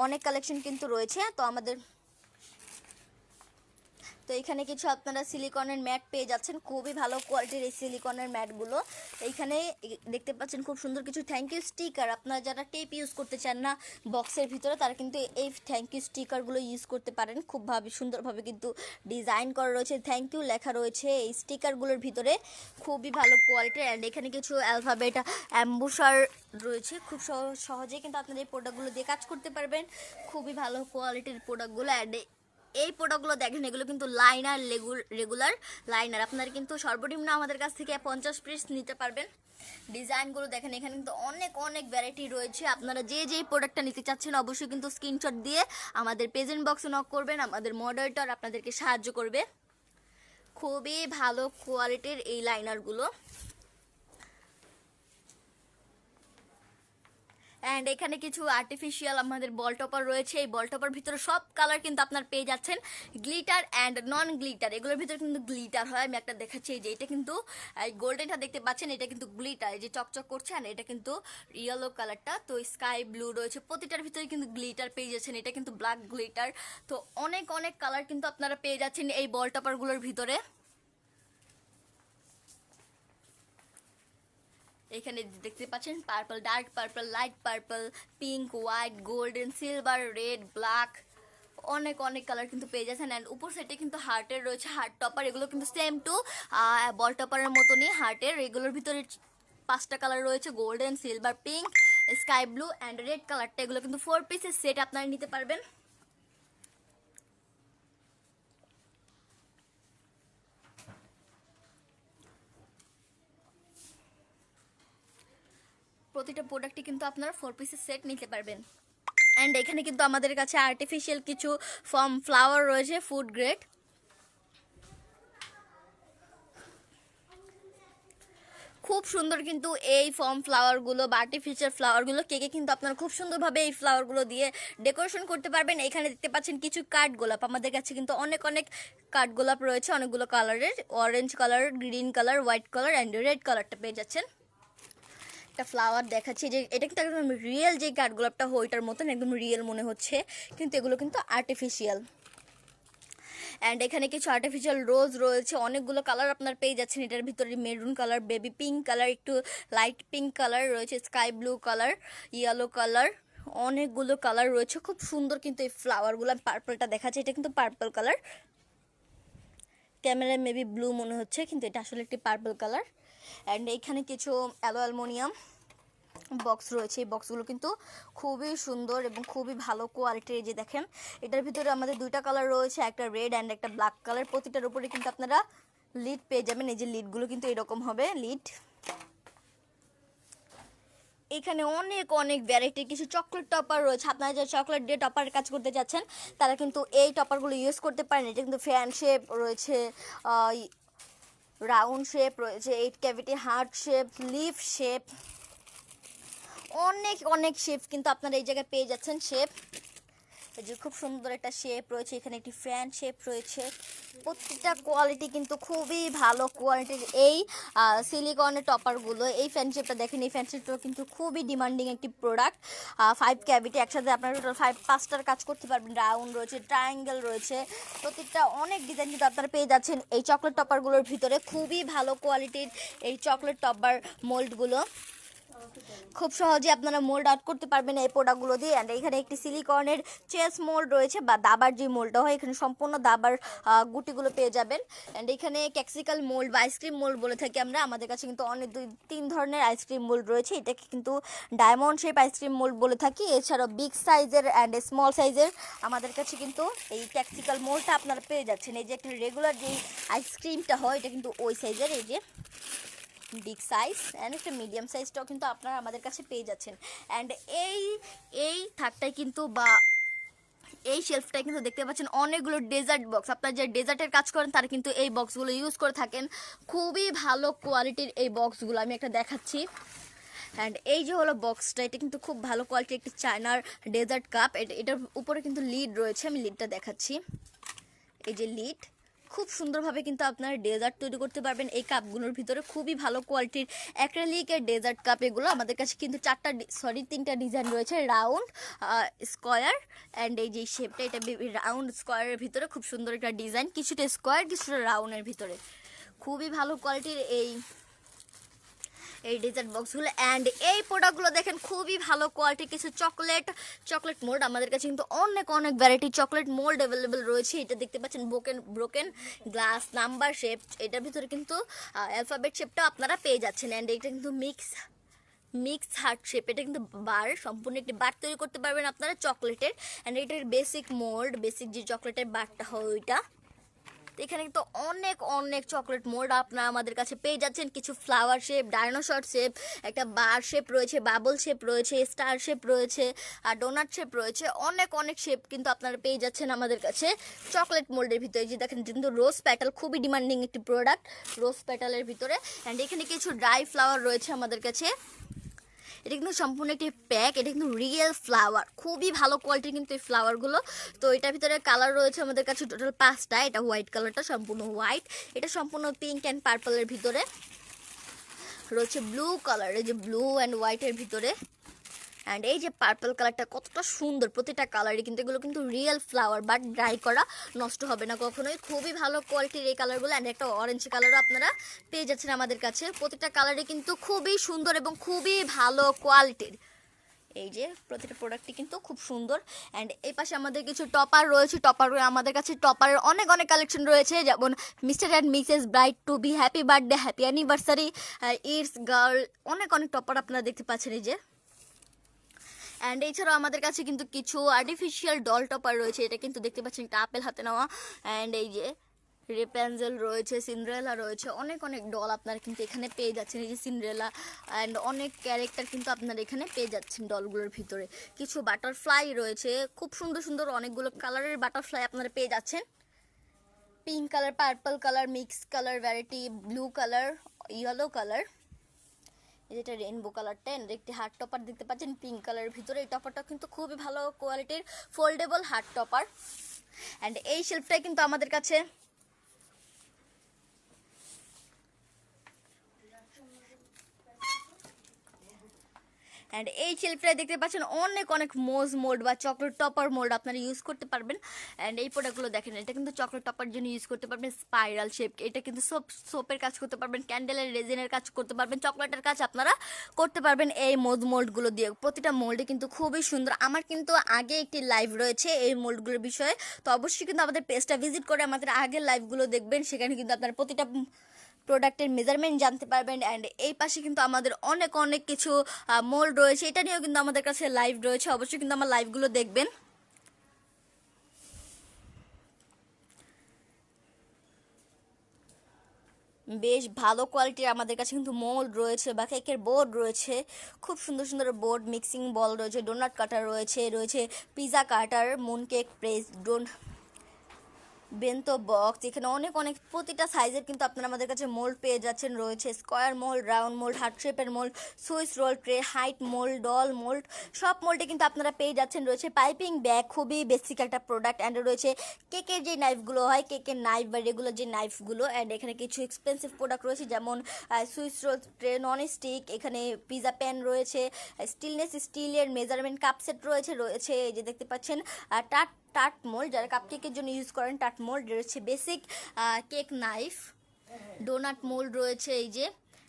অনেক কালেকশন কিন্তু রয়েছে। তো এখানে কিছু আপনারা সিলিকনের ম্যাট পেয়ে যাচ্ছেন, খুবই ভালো কোয়ালিটির এই সিলিকনের ম্যাটগুলো। এইখানে দেখতে পাচ্ছেন খুব সুন্দর কিছু থ্যাংক ইউ স্টিকার। আপনারা যারা টেপ ইউজ করতে চান না বক্সের ভিতরে, তারা কিন্তু এই থ্যাংক ইউ স্টিকারগুলো ইউজ করতে পারেন। খুব সুন্দরভাবে কিন্তু ডিজাইন করা রয়েছে, থ্যাংক ইউ লেখা রয়েছে এই স্টিকারগুলোর ভিতরে, খুবই ভালো কোয়ালিটির। অ্যান্ড এখানে কিছু অ্যালফাবেট অ্যাম্বুসার রয়েছে, খুব সহজেই কিন্তু আপনারা এই প্রোডাক্টগুলো দিয়ে কাজ করতে পারবেন। খুবই ভালো কোয়ালিটির প্রোডাক্টগুলো। অ্যান্ড এই প্রোডাক্টগুলো দেখেন, এগুলো কিন্তু লাইনার, রেগুলার লাইনার। আপনারা কিন্তু সর্বনিম্ন আমাদের কাছ থেকে 50 পিস নিতে পারবেন। ডিজাইনগুলো দেখেন, এখানে কিন্তু অনেক অনেক ভ্যারাইটি রয়েছে। আপনারা যে যেই প্রোডাক্টটা নিতে চাচ্ছেন অবশ্যই কিন্তু স্ক্রিনশট দিয়ে আমাদের প্রেজেন্ট বক্সে নক করবেন, আমাদের মডারেটর আপনাদেরকে সাহায্য করবে। খুবই ভালো কোয়ালিটির এই লাইনারগুলো। অ্যান্ড এখানে কিছু আর্টিফিশিয়াল আমাদের বল টপার রয়েছে। এই বল টপার ভিতরে সব কালার কিন্তু আপনার পেয়ে যাচ্ছেন, গ্লিটার অ্যান্ড নন গ্লিটার। এগুলোর ভিতরে কিন্তু গ্লিটার হয়, আমি একটা দেখাচ্ছি। এই যে এটা কিন্তু গোল্ডেনটা দেখতে পাচ্ছেন, এটা কিন্তু গ্লিটার, এই যে চকচক করছে। আর এটা কিন্তু ইয়েলো কালারটা, তো স্কাই ব্লু রয়েছে। প্রতিটার ভিতরে কিন্তু গ্লিটার পেয়ে যাচ্ছেন, এটা কিন্তু ব্ল্যাক গ্লিটার। তো অনেক অনেক কালার কিন্তু আপনারা পেয়ে যাচ্ছেন এই বল টপারগুলোর ভিতরে। এখানে দেখতে পাচ্ছেন purple, dark purple, light purple, pink, white, golden, silver, red, black, অনেক অনেক কালার কিন্তু পেয়ে যাচ্ছেন। অ্যান্ড উপর সাইডে কিন্তু হার্টের রয়েছে, হার্ট টপার। এগুলো কিন্তু সেম টু বল টপারের মতনই হার্টের। এগুলোর ভিতরে 5টা কালার রয়েছে, golden, silver, pink, sky blue and red কালারটা। এগুলো কিন্তু 4 পিসের সেট আপনারা নিতে পারবেন। প্রতিটা প্রোডাক্টই কিন্তু আপনারা 4 পিসের সেট নিতে পারবেন। অ্যান্ড এখানে কিন্তু আমাদের কাছে আর্টিফিশিয়াল কিছু ফ্লাওয়ার রয়েছে, ফুড গ্রেড। খুব সুন্দর কিন্তু এই ফ্লাওয়ারগুলো বা আর্টিফিশিয়াল ফ্লাওয়ারগুলো, কেকে কিন্তু আপনারা খুব সুন্দরভাবে এই ফ্লাওয়ারগুলো দিয়ে ডেকোরেশন করতে পারবেন। এখানে দেখতে পাচ্ছেন কিছু কাঠ গোলাপ, আমাদের কাছে কিন্তু অনেক অনেক কাঠ গোলাপ রয়েছে অনেকগুলো কালারের, orange colour, green colour, white colour and red কালারটা পেয়ে যাচ্ছেন। একটা ফ্লাওয়ার দেখাচ্ছি, যে এটা কিন্তু একদম রিয়েল, যে কাঠ গোলাপটা হয় ওইটার মতন একদম রিয়েল মনে হচ্ছে, কিন্তু এগুলো কিন্তু আর্টিফিশিয়াল। অ্যান্ড এখানে কিছু আর্টিফিশিয়াল রোজ রয়েছে, অনেকগুলো কালার আপনার পেয়ে যাচ্ছেন এটার ভিতরে। Maroon colour, baby pink colour, একটু লাইট পিঙ্ক কালার রয়েছে, sky blue colour, yellow colour, অনেকগুলো কালার রয়েছে। খুব সুন্দর কিন্তু এই ফ্লাওয়ারগুলো। পার্পলটা দেখাচ্ছে, এটা কিন্তু পার্পল কালার, ক্যামেরায় মেবি ব্লু মনে হচ্ছে কিন্তু এটা আসলে একটি পার্পল কালার। অ্যান্ড এখানে কিছু অ্যালুমিনিয়াম বক্স রয়েছে, এই বক্সগুলো কিন্তু খুবই সুন্দর এবং খুবই ভালো কোয়ালিটির। যে দেখেন এটার ভিতরে আমাদের দুইটা কালার রয়েছে, একটা রেড অ্যান্ড একটা ব্ল্যাক কালার। প্রতিটার উপরে কিন্তু আপনারা লিড পেয়ে যাবেন, এই যে লিডগুলো কিন্তু এরকম হবে লিড। এখানে অনেক অনেক ভ্যারাইটির কিছু চকলেট টপার রয়েছে, আপনারা যারা চকলেট দিয়ে টপার কাজ করতে যাচ্ছেন তারা কিন্তু এই টপারগুলো ইউজ করতে পারেন। এটা কিন্তু ফ্যান শেপ রয়েছে, রাউন্ড শেপ রয়েছে, 8 cavity, heart shape, leaf shape, অনেক অনেক শেপ কিন্তু আপনারা এই জায়গায় পেয়ে যাচ্ছেন। শেপ এই যে খুব সুন্দর একটা শেপ রয়েছে, এখানে একটি ফ্যান শেপ রয়েছে। প্রত্যেকটা কোয়ালিটি কিন্তু খুবই ভালো কোয়ালিটির এই সিলিকনের টপারগুলো। এই ফ্যান শেপটা দেখেন, এই ফ্যান শেপটা কিন্তু খুবই ডিমান্ডিং একটি প্রোডাক্ট। 5 ক্যাভিটি, একসাথে আপনারা টোটাল 5টার কাজ করতে পারবেন। রাউন্ড রয়েছে, ট্রায়াঙ্গেল রয়েছে, প্রত্যেকটা অনেক ডিজাইন কিন্তু আপনারা পেয়ে যাচ্ছেন এই চকলেট টপারগুলোর ভিতরে। খুবই ভালো কোয়ালিটির এই চকলেট টপার মোল্ডগুলো, খুব সহজে আপনারা মোল্ড আউট করতে পারবেন এই প্রোডাক্টগুলো দিয়ে। অ্যান্ড এখানে একটি সিলিকনের চেস মোল্ড রয়েছে, বা দাবার যে মোল্ডটা হয়, এখানে সম্পূর্ণ দাবার গুটিগুলো পেয়ে যাবেন। অ্যান্ড এখানে ক্যাপসিকাল মোল্ড বা আইসক্রিম মোল্ড বলে থাকি আমরা, আমাদের কাছে কিন্তু অনেক 2-3 ধরনের আইসক্রিম মোল্ড রয়েছে। এটাকে কিন্তু ডায়মন্ড শেপ আইসক্রিম মোল্ড বলে থাকি। এছাড়াও বিগ সাইজের অ্যান্ড স্মল সাইজের আমাদের কাছে কিন্তু এই ক্যাপসিকাল মোল্ডটা আপনারা পেয়ে যাচ্ছেন। এই যে একটা রেগুলার যেই আইসক্রিমটা হয় এটা কিন্তু ওই সাইজের, এই যে বিগ সাইজ অ্যান্ড একটা মিডিয়াম সাইজটাও কিন্তু আপনারা আমাদের কাছে পেয়ে যাচ্ছেন। অ্যান্ড এই থাকটাই কিন্তু বা এই শেলফটাই কিন্তু দেখতে পাচ্ছেন অনেকগুলো ডেজার্ট বক্স। আপনারা যে ডেজার্টের কাজ করেন তারা কিন্তু এই বক্সগুলো ইউজ করে থাকেন। খুবই ভালো কোয়ালিটির এই বক্সগুলো, আমি একটা দেখাচ্ছি। অ্যান্ড এই যে হলো বক্সটা, এটা কিন্তু খুব ভালো কোয়ালিটির একটি চায়নার ডেজার্ট কাপ। এটার উপরে কিন্তু লিড রয়েছে, আমি লিডটা দেখাচ্ছি। এই যে লিড, খুব সুন্দরভাবে কিন্তু আপনারা ডেজার্ট তৈরি করতে পারবেন এই কাপগুলোর ভিতরে। খুবই ভালো কোয়ালিটির অ্যাক্রিলিকের ডেজার্ট কাপ এগুলো। আমাদের কাছে কিন্তু 3টা ডিজাইন রয়েছে, রাউন্ড, স্কোয়ার অ্যান্ড এই যে শেপটা, এটা রাউন্ড স্কোয়ারের ভিতরে খুব সুন্দর একটা ডিজাইন, কিছুটা স্কোয়ার কিছুটা রাউন্ডের ভিতরে। খুবই ভালো কোয়ালিটির এই ডেজার্ট বক্সগুলো। অ্যান্ড এই প্রোডাক্টগুলো দেখেন খুবই ভালো কোয়ালিটির কিছু চকলেট মোল্ড। আমাদের কাছে কিন্তু অনেক অনেক ভ্যারাইটি চকলেট মোল্ড অ্যাভেলেবেল রয়েছে। এটা দেখতে পাচ্ছেন ব্রোকেন গ্লাস নাম্বার শেপ, এটার ভিতরে কিন্তু অ্যালফাবেট শেপটা আপনারা পেয়ে যাচ্ছেন। অ্যান্ড এটা কিন্তু মিক্স হার্ট শেপ, এটা কিন্তু বার, সম্পূর্ণ একটি বার তৈরি করতে পারবেন আপনারা চকলেটের। অ্যান্ড এটার বেসিক মোল্ড, বেসিক যে চকলেটের বারটা হয় ওইটা। এখানে কিন্তু অনেক অনেক চকলেট মোল্ড আপনারা আমাদের কাছে পেয়ে যাচ্ছেন। কিছু ফ্লাওয়ার শেপ, ডাইনোসর শেপ, একটা বার শেপ রয়েছে, বাবল শেপ রয়েছে, স্টার শেপ রয়েছে, আর ডোনাট শেপ রয়েছে। অনেক অনেক শেপ কিন্তু আপনারা পেয়ে যাচ্ছেন আমাদের কাছে চকলেট মোল্ডের ভিতরে। যে দেখেন কিন্তু রোজ প্যাটাল, খুবই ডিমান্ডিং একটি প্রোডাক্ট রোজ প্যাটালের ভিতরে। অ্যান্ড এখানে কিছু ড্রাই ফ্লাওয়ার রয়েছে আমাদের কাছে। এটা কিন্তু সম্পূর্ণ একটি প্যাক, এটা কিন্তু রিয়েল ফ্লাওয়ার, খুবই ভালো কোয়ালিটির কিন্তু এই ফ্লাওয়ারগুলো। তো এটার ভিতরে কালার রয়েছে আমাদের কাছে টোটাল 5টা। এটা হোয়াইট কালারটা সম্পূর্ণ হোয়াইট, এটা সম্পূর্ণ পিঙ্ক অ্যান্ড পার্পলের ভিতরে রয়েছে ব্লু কালার, এই যে ব্লু অ্যান্ড হোয়াইটের ভিতরে। অ্যান্ড এই যে পার্পল কালারটা কতটা সুন্দর, প্রতিটা কালারই কিন্তু এগুলো কিন্তু রিয়েল ফ্লাওয়ার, বাট ড্রাই করা, নষ্ট হবে না কখনোই। খুবই ভালো কোয়ালিটির এই কালারগুলো। অ্যান্ড একটা অরেঞ্জ কালারও আপনারা পেয়ে যাচ্ছেন আমাদের কাছে। প্রতিটা কালারই কিন্তু খুবই সুন্দর এবং খুবই ভালো কোয়ালিটির। এই যে প্রতিটা প্রোডাক্টই কিন্তু খুব সুন্দর। অ্যান্ড এই পাশে আমাদের কিছু টপার রয়েছে। আমাদের কাছে টপারের অনেক অনেক কালেকশন রয়েছে, যেমন Mr and Mrs bride to be, happy birthday, happy anniversary, it's girl, অনেক অনেক টপার আপনারা দেখতে পাচ্ছেন এই যে। অ্যান্ড এছাড়াও আমাদের কাছে কিন্তু কিছু আর্টিফিশিয়াল ডল টপার রয়েছে, এটা কিন্তু দেখতে পাচ্ছেন একটা আপেল হাতে নেওয়া। অ্যান্ড এই যে রেপেনজেল রয়েছে, সিন্ড্রেলা রয়েছে, অনেক অনেক ডল আপনারা কিন্তু এখানে পেয়ে যাচ্ছেন। এই যে সিন্ড্রেলা অ্যান্ড অনেক ক্যারেক্টার কিন্তু আপনারা এখানে পেয়ে যাচ্ছেন ডলগুলোর ভিতরে। কিছু বাটারফ্লাই রয়েছে, খুব সুন্দর সুন্দর অনেকগুলো কালারের বাটারফ্লাই আপনারা পেয়ে যাচ্ছেন। Pink colour, purple colour, mix colour variety, blue colour, yellow colour, যেটা রেইনবো কালারটা, এন্ড একটি হার্ট টপার দেখতে পাচ্ছেন পিঙ্ক কালারের ভিতরে। এই টপারটা কিন্তু খুবই ভালো কোয়ালিটির ফোল্ডেবল হার্ট টপার। অ্যান্ড এই শেলফটাই কিন্তু আমাদের কাছে অ্যান্ড এই শেলফটায় দেখতে পাচ্ছেন অনেক অনেক মোজ মোল্ড বা চকলেট টপার মোল্ড আপনারা ইউজ করতে পারবেন। অ্যান্ড এই প্রোডাক্টগুলো দেখেন, এটা কিন্তু চকলেট টপার জন্য ইউজ করতে পারবেন। স্পাইরাল শেপ, এটা কিন্তু সোপের কাজ করতে পারবেন, ক্যান্ডেলের রেজিনের কাজ করতে পারবেন, চকলেটের কাজ আপনারা করতে পারবেন এই মোজ মোল্ডগুলো দিয়ে। প্রতিটা মোল্ডে কিন্তু খুবই সুন্দর। আমার কিন্তু আগে একটি লাইভ রয়েছে এই মোল্ডগুলোর বিষয়ে, তো অবশ্যই কিন্তু আমাদের পেজটা ভিজিট করে আমাদের আগের লাইভগুলো দেখবেন। সেখানে কিন্তু আপনারা প্রতিটা প্রোডাক্টের মেজারমেন্ট জানতে পারবেন। অ্যান্ড এই পাশে কিন্তু আমাদের অনেক অনেক কিছু মোল্ড রয়েছে, এটা নিয়েও কিন্তু আমাদের কাছে লাইভ রয়েছে, অবশ্যই কিন্তু আমার লাইভগুলো দেখবেন। বেশ ভালো কোয়ালিটির আমাদের কাছে কিন্তু মোল্ড রয়েছে বা কেকের বোর্ড রয়েছে, খুব সুন্দর সুন্দর বোর্ড, মিক্সিং বল রয়েছে, ডোনাট কাটার রয়েছে, রয়েছে pizza cutter, moon cake press, bento box, এখানে অনেক অনেক প্রতিটা সাইজের কিন্তু আপনারা আমাদের কাছে মোল্ড পেয়ে যাচ্ছেন। রয়েছে square mould, round mould, heart শেপের mould, Swiss roll tray, height mould, doll mould, সব মোল্ডে কিন্তু আপনারা পেয়ে যাচ্ছেন। রয়েছে পাইপিং ব্যাগ, খুবই বেসিক একটা প্রোডাক্ট। অ্যান্ড রয়েছে কেকের যে নাইফগুলো হয়, কেকের নাইফ বা রেগুলার যে নাইফগুলো। অ্যান্ড এখানে কিছু এক্সপেন্সিভ প্রোডাক্ট রয়েছে, যেমন Swiss roll tray, non stick, এখানে পিজা প্যান রয়েছে, স্টিলনেস স্টিলের মেজারমেন্ট কাপ সেট রয়েছে, রয়েছে এই যে দেখতে পাচ্ছেন টাট মোল্ড, যারা কাপ কেকের জন্য ইউজ করেন টাট মোল্ড, রয়েছে basic cake knife, doughnut mould রয়েছে এই যে।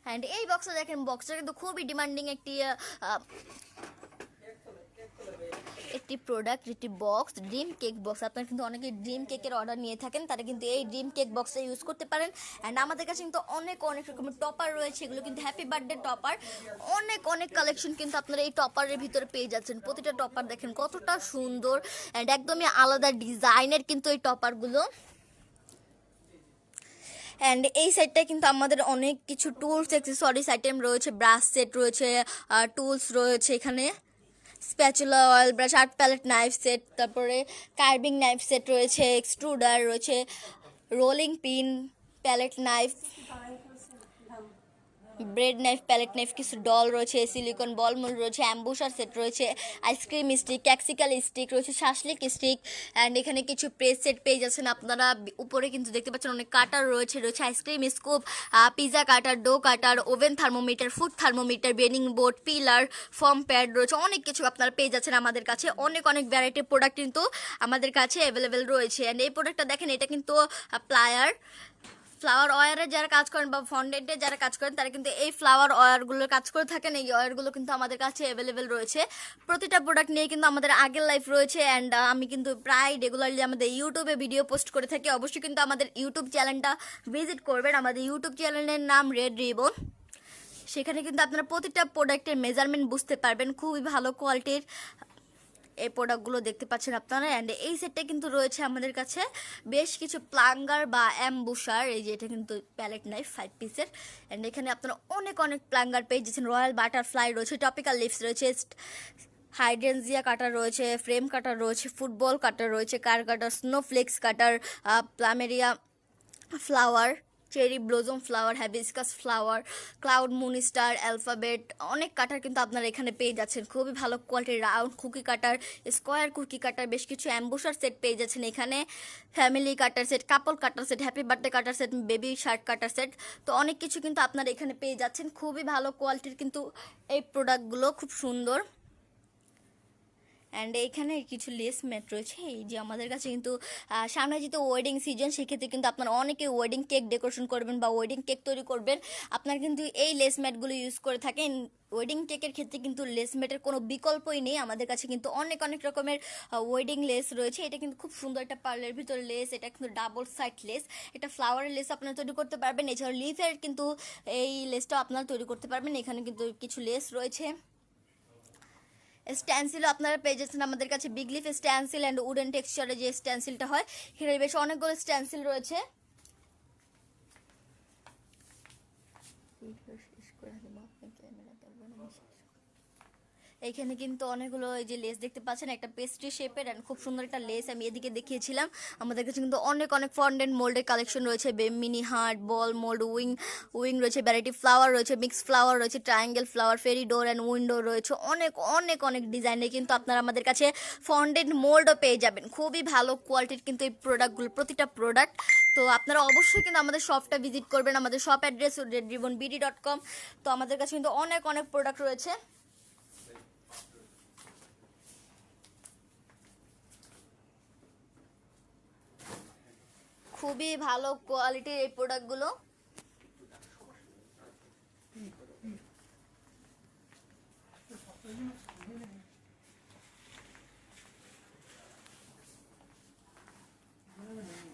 অ্যান্ড এই বক্সটা দেখেন, বক্সটা কিন্তু খুবই ডিমান্ডিং একটি প্রোডাক্ট, একটি বক্স, ড্রিম কেক বক্স। আপনারা কিন্তু অনেকে ড্রিম কেকের অর্ডার নিয়ে থাকেন, তারা কিন্তু এই ড্রিম কেক বক্সটা ইউজ করতে পারেন। অ্যান্ড আমাদের কাছে কিন্তু অনেক অনেক রকমের টপার রয়েছে, এগুলো কিন্তু হ্যাপি বার্থডে টপার। অনেক অনেক কালেকশন কিন্তু আপনারা এই টপারের ভিতরে পেয়ে যাচ্ছেন। প্রতিটা টপার দেখেন কতটা সুন্দর অ্যান্ড একদমই আলাদা ডিজাইনের কিন্তু এই টপারগুলো। অ্যান্ড এই সাইডটায় কিন্তু আমাদের অনেক কিছু টুলস অ্যাক্সেসরিজ আইটেম রয়েছে, ব্রাশ সেট রয়েছে, টুলস রয়েছে এখানে, spatula, oil brush, art palette knife set, তারপরে কার্ভিং নাইফ সেট রয়েছে, এক্সট্রুডার রয়েছে, rolling pin, palette knife, bread knife, palette knife, কিছু ডল রয়েছে, সিলিকন বল মোল রয়েছে, অ্যাম্বুশার সেট রয়েছে, আইসক্রিম স্টিক, ক্যাক্সিকাল স্টিক রয়েছে, শাসলিক স্টিক। অ্যান্ড এখানে কিছু প্রেস সেট পেয়ে যাচ্ছেন আপনারা। উপরে কিন্তু দেখতে পাচ্ছেন অনেক কাটার রয়েছে, রয়েছে ice cream scoop, pizza cutter, dough cutter, oven thermometer, food thermometer, baking board, peeler, foam pad রয়েছে, অনেক কিছু আপনারা পেয়ে যাচ্ছেন আমাদের কাছে। অনেক অনেক ভ্যারাইটির প্রোডাক্ট কিন্তু আমাদের কাছে অ্যাভেলেবেল রয়েছে। অ্যান্ড এই প্রোডাক্টটা দেখেন, এটা কিন্তু প্লায়ার, ফ্লাওয়ার ওয়ারে যারা কাজ করেন বা ফন্ডেন্টে যারা কাজ করেন, তারা কিন্তু এই ফ্লাওয়ার ওয়ারগুলোর কাজ করে থাকেন। এই ওয়ারগুলো কিন্তু আমাদের কাছে অ্যাভেলেবেল রয়েছে। প্রতিটা প্রোডাক্ট নিয়ে কিন্তু আমাদের আগের লাইফ রয়েছে। অ্যান্ড আমি কিন্তু প্রায় রেগুলারলি আমাদের ইউটিউবে ভিডিও পোস্ট করে থাকি, অবশ্যই কিন্তু আমাদের ইউটিউব চ্যানেলটা ভিজিট করবেন। আমাদের ইউটিউব চ্যানেলের নাম রেড রিবন, সেখানে কিন্তু আপনারা প্রতিটা প্রোডাক্টের মেজারমেন্ট বুঝতে পারবেন। খুবই ভালো কোয়ালিটির এই প্রোডাক্টগুলো দেখতে পাচ্ছেন আপনারা। অ্যান্ড এই সেটটা কিন্তু রয়েছে আমাদের কাছে বেশ কিছু প্লাঙ্গার বা অ্যাম্বুশার, এই যে এটা কিন্তু প্যালেট নাইফ 5 পিসের। অ্যান্ড এখানে আপনারা অনেক অনেক প্লাঙ্গার পেয়ে যাচ্ছেন, রয়্যাল বাটারফ্লাই রয়েছে, টপিক্যাল লিপস রয়েছে, হাইড্রেনজিয়া কাটার রয়েছে, ফ্রেম কাটার রয়েছে, ফুটবল কাটার রয়েছে, car cutter, snowflakes cutter, plumeria flower, cherry blossom flower, hibiscus flower, cloud moon star, alphabet, অনেক কাটার কিন্তু আপনারা এখানে পেয়ে যাচ্ছেন। খুবই ভালো কোয়ালিটির রাউন্ড কুকি কাটার, স্কোয়ার কুকি কাটার, বেশ কিছু অ্যাম্বুশার সেট পেয়ে যাচ্ছেন এখানে, ফ্যামিলি কাটার সেট, কাপল কাটার সেট, হ্যাপি বার্থডে কাটার সেট, বেবি শার্ট কাটার সেট। তো অনেক কিছু কিন্তু আপনারা এখানে পেয়ে যাচ্ছেন। খুবই ভালো কোয়ালিটির কিন্তু এই প্রোডাক্টগুলো, খুব সুন্দর। অ্যান্ড এইখানে কিছু লেস ম্যাট রয়েছে, এই যে আমাদের কাছে কিন্তু সামনে যেহেতু ওয়েডিং সিজন, সেক্ষেত্রে কিন্তু আপনারা অনেকে ওয়েডিং কেক ডেকোরেশন করবেন বা ওয়েডিং কেক তৈরি করবেন, আপনারা কিন্তু এই লেস ম্যাটগুলো ইউজ করে থাকেন। ওয়েডিং কেকের ক্ষেত্রে কিন্তু লেস ম্যাটের কোনো বিকল্পই নেই। আমাদের কাছে কিন্তু অনেক অনেক রকমের ওয়েডিং লেস রয়েছে। এটা কিন্তু খুব সুন্দর একটা পার্লের ভিতর লেস, এটা কিন্তু ডাবল সাইড লেস, এটা ফ্লাওয়ারের লেস আপনারা তৈরি করতে পারবেন। এছাড়াও লিফের কিন্তু এই লেসটাও আপনারা তৈরি করতে পারবেন। এখানে কিন্তু কিছু লেস রয়েছে। স্ট্যান্সিলও আপনারা পেয়ে যাচ্ছেন আমাদের কাছে, big leaf stencil and wooden টেক্সচারে যে স্ট্যান্সিলটা হয়, এখানে বেশ অনেকগুলো স্ট্যান্সিল রয়েছে। ভিডিও শেষ করে দেবো, আপনি ক্যামেরা ধরবেন, আমি শেষ করব। এইখানে কিন্তু অনেকগুলো এই যে লেস দেখতে পাচ্ছেন, একটা পেস্ট্রি শেপের অ্যান্ড খুব সুন্দর একটা লেস আমি এদিকে দেখিয়েছিলাম। আমাদের কাছে কিন্তু অনেক অনেক ফন্ডেন্ট মোল্ডের কালেকশন রয়েছে, mini heart, ball mould, wing রয়েছে, ভ্যারাইটি ফ্লাওয়ার রয়েছে, মিক্স ফ্লাওয়ার রয়েছে, triangle flower, fairy door and window রয়েছে, অনেক অনেক অনেক ডিজাইনে কিন্তু আপনারা আমাদের কাছে ফন্ডেন্ট মোল্ডও পেয়ে যাবেন। খুবই ভালো কোয়ালিটির কিন্তু এই প্রোডাক্টগুলো, প্রতিটা প্রোডাক্ট। তো আপনারা অবশ্যই কিন্তু আমাদের শপটা ভিজিট করবেন। আমাদের শপ অ্যাড্রেস redribbonbd.com। তো আমাদের কাছে কিন্তু অনেক অনেক প্রোডাক্ট রয়েছে। খুবই ভালো কোয়ালিটির এই প্রোডাক্টগুলো।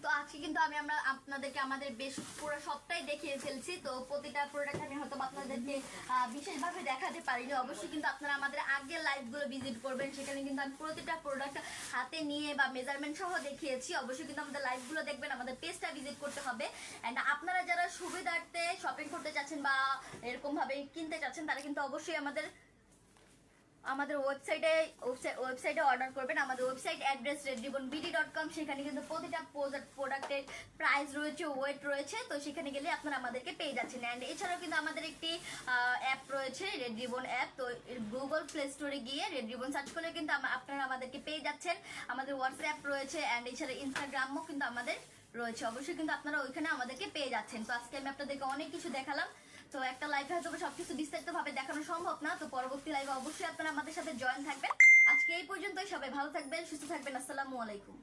তো আজকে কিন্তু আমরা আপনাদেরকে আমাদের বেশ পুরো সবটাই দেখিয়ে ফেলছি। তো প্রতিটা প্রোডাক্ট আমি হয়তো আপনাদেরকে বিশেষভাবে দেখাতে পারিনি। অবশ্যই কিন্তু আপনারা আমাদের আগের লাইভগুলো ভিজিট করবেন, সেখানে কিন্তু আমি প্রতিটা প্রোডাক্ট হাতে নিয়ে বা মেজারমেন্ট সহ দেখিয়েছি। অবশ্যই কিন্তু আমাদের লাইভগুলো দেখবেন, আমাদের পেজটা ভিজিট করতে হবে। অ্যান্ড আপনারা যারা সুবিধার্থে শপিং করতে চাচ্ছেন বা এরকম ভাবে কিনতে চাচ্ছেন, তারা কিন্তু অবশ্যই আমাদের ওয়েবসাইটে অর্ডার করবেন। আমাদের ওয়েবসাইট অ্যাড্রেস redribbonbd.com। সেখানে কিন্তু প্রতিটা প্রোডাক্টের প্রাইস রয়েছে, ওয়েট রয়েছে। তো সেখানে গেলে আপনারা আমাদেরকে পেয়ে যাচ্ছেন। অ্যান্ড এছাড়াও কিন্তু আমাদের একটি অ্যাপ রয়েছে, রেড রিবন অ্যাপ। তো গুগল প্লে স্টোরে গিয়ে রেড রিবন সার্চ করলে কিন্তু আপনারা আমাদেরকে পেয়ে যাচ্ছেন। আমাদের হোয়াটসঅ্যাপ রয়েছে, অ্যান্ড এছাড়া ইনস্টাগ্রামও কিন্তু আমাদের রয়েছে। অবশ্যই কিন্তু আপনারা ওইখানে আমাদেরকে পেয়ে যাচ্ছেন। তো আজকে আমি আপনাদেরকে অনেক কিছু দেখালাম। তো একটা লাইভে হয়তো সবকিছু বিস্তারিত ভাবে দেখানো সম্ভব না। তো পরবর্তী লাইভে অবশ্যই আপনারা আমাদের সাথে জয়েন থাকবেন। আজকে এই পর্যন্তই। সবাই ভালো থাকবেন, সুস্থ থাকবেন। আসসালামু আলাইকুম।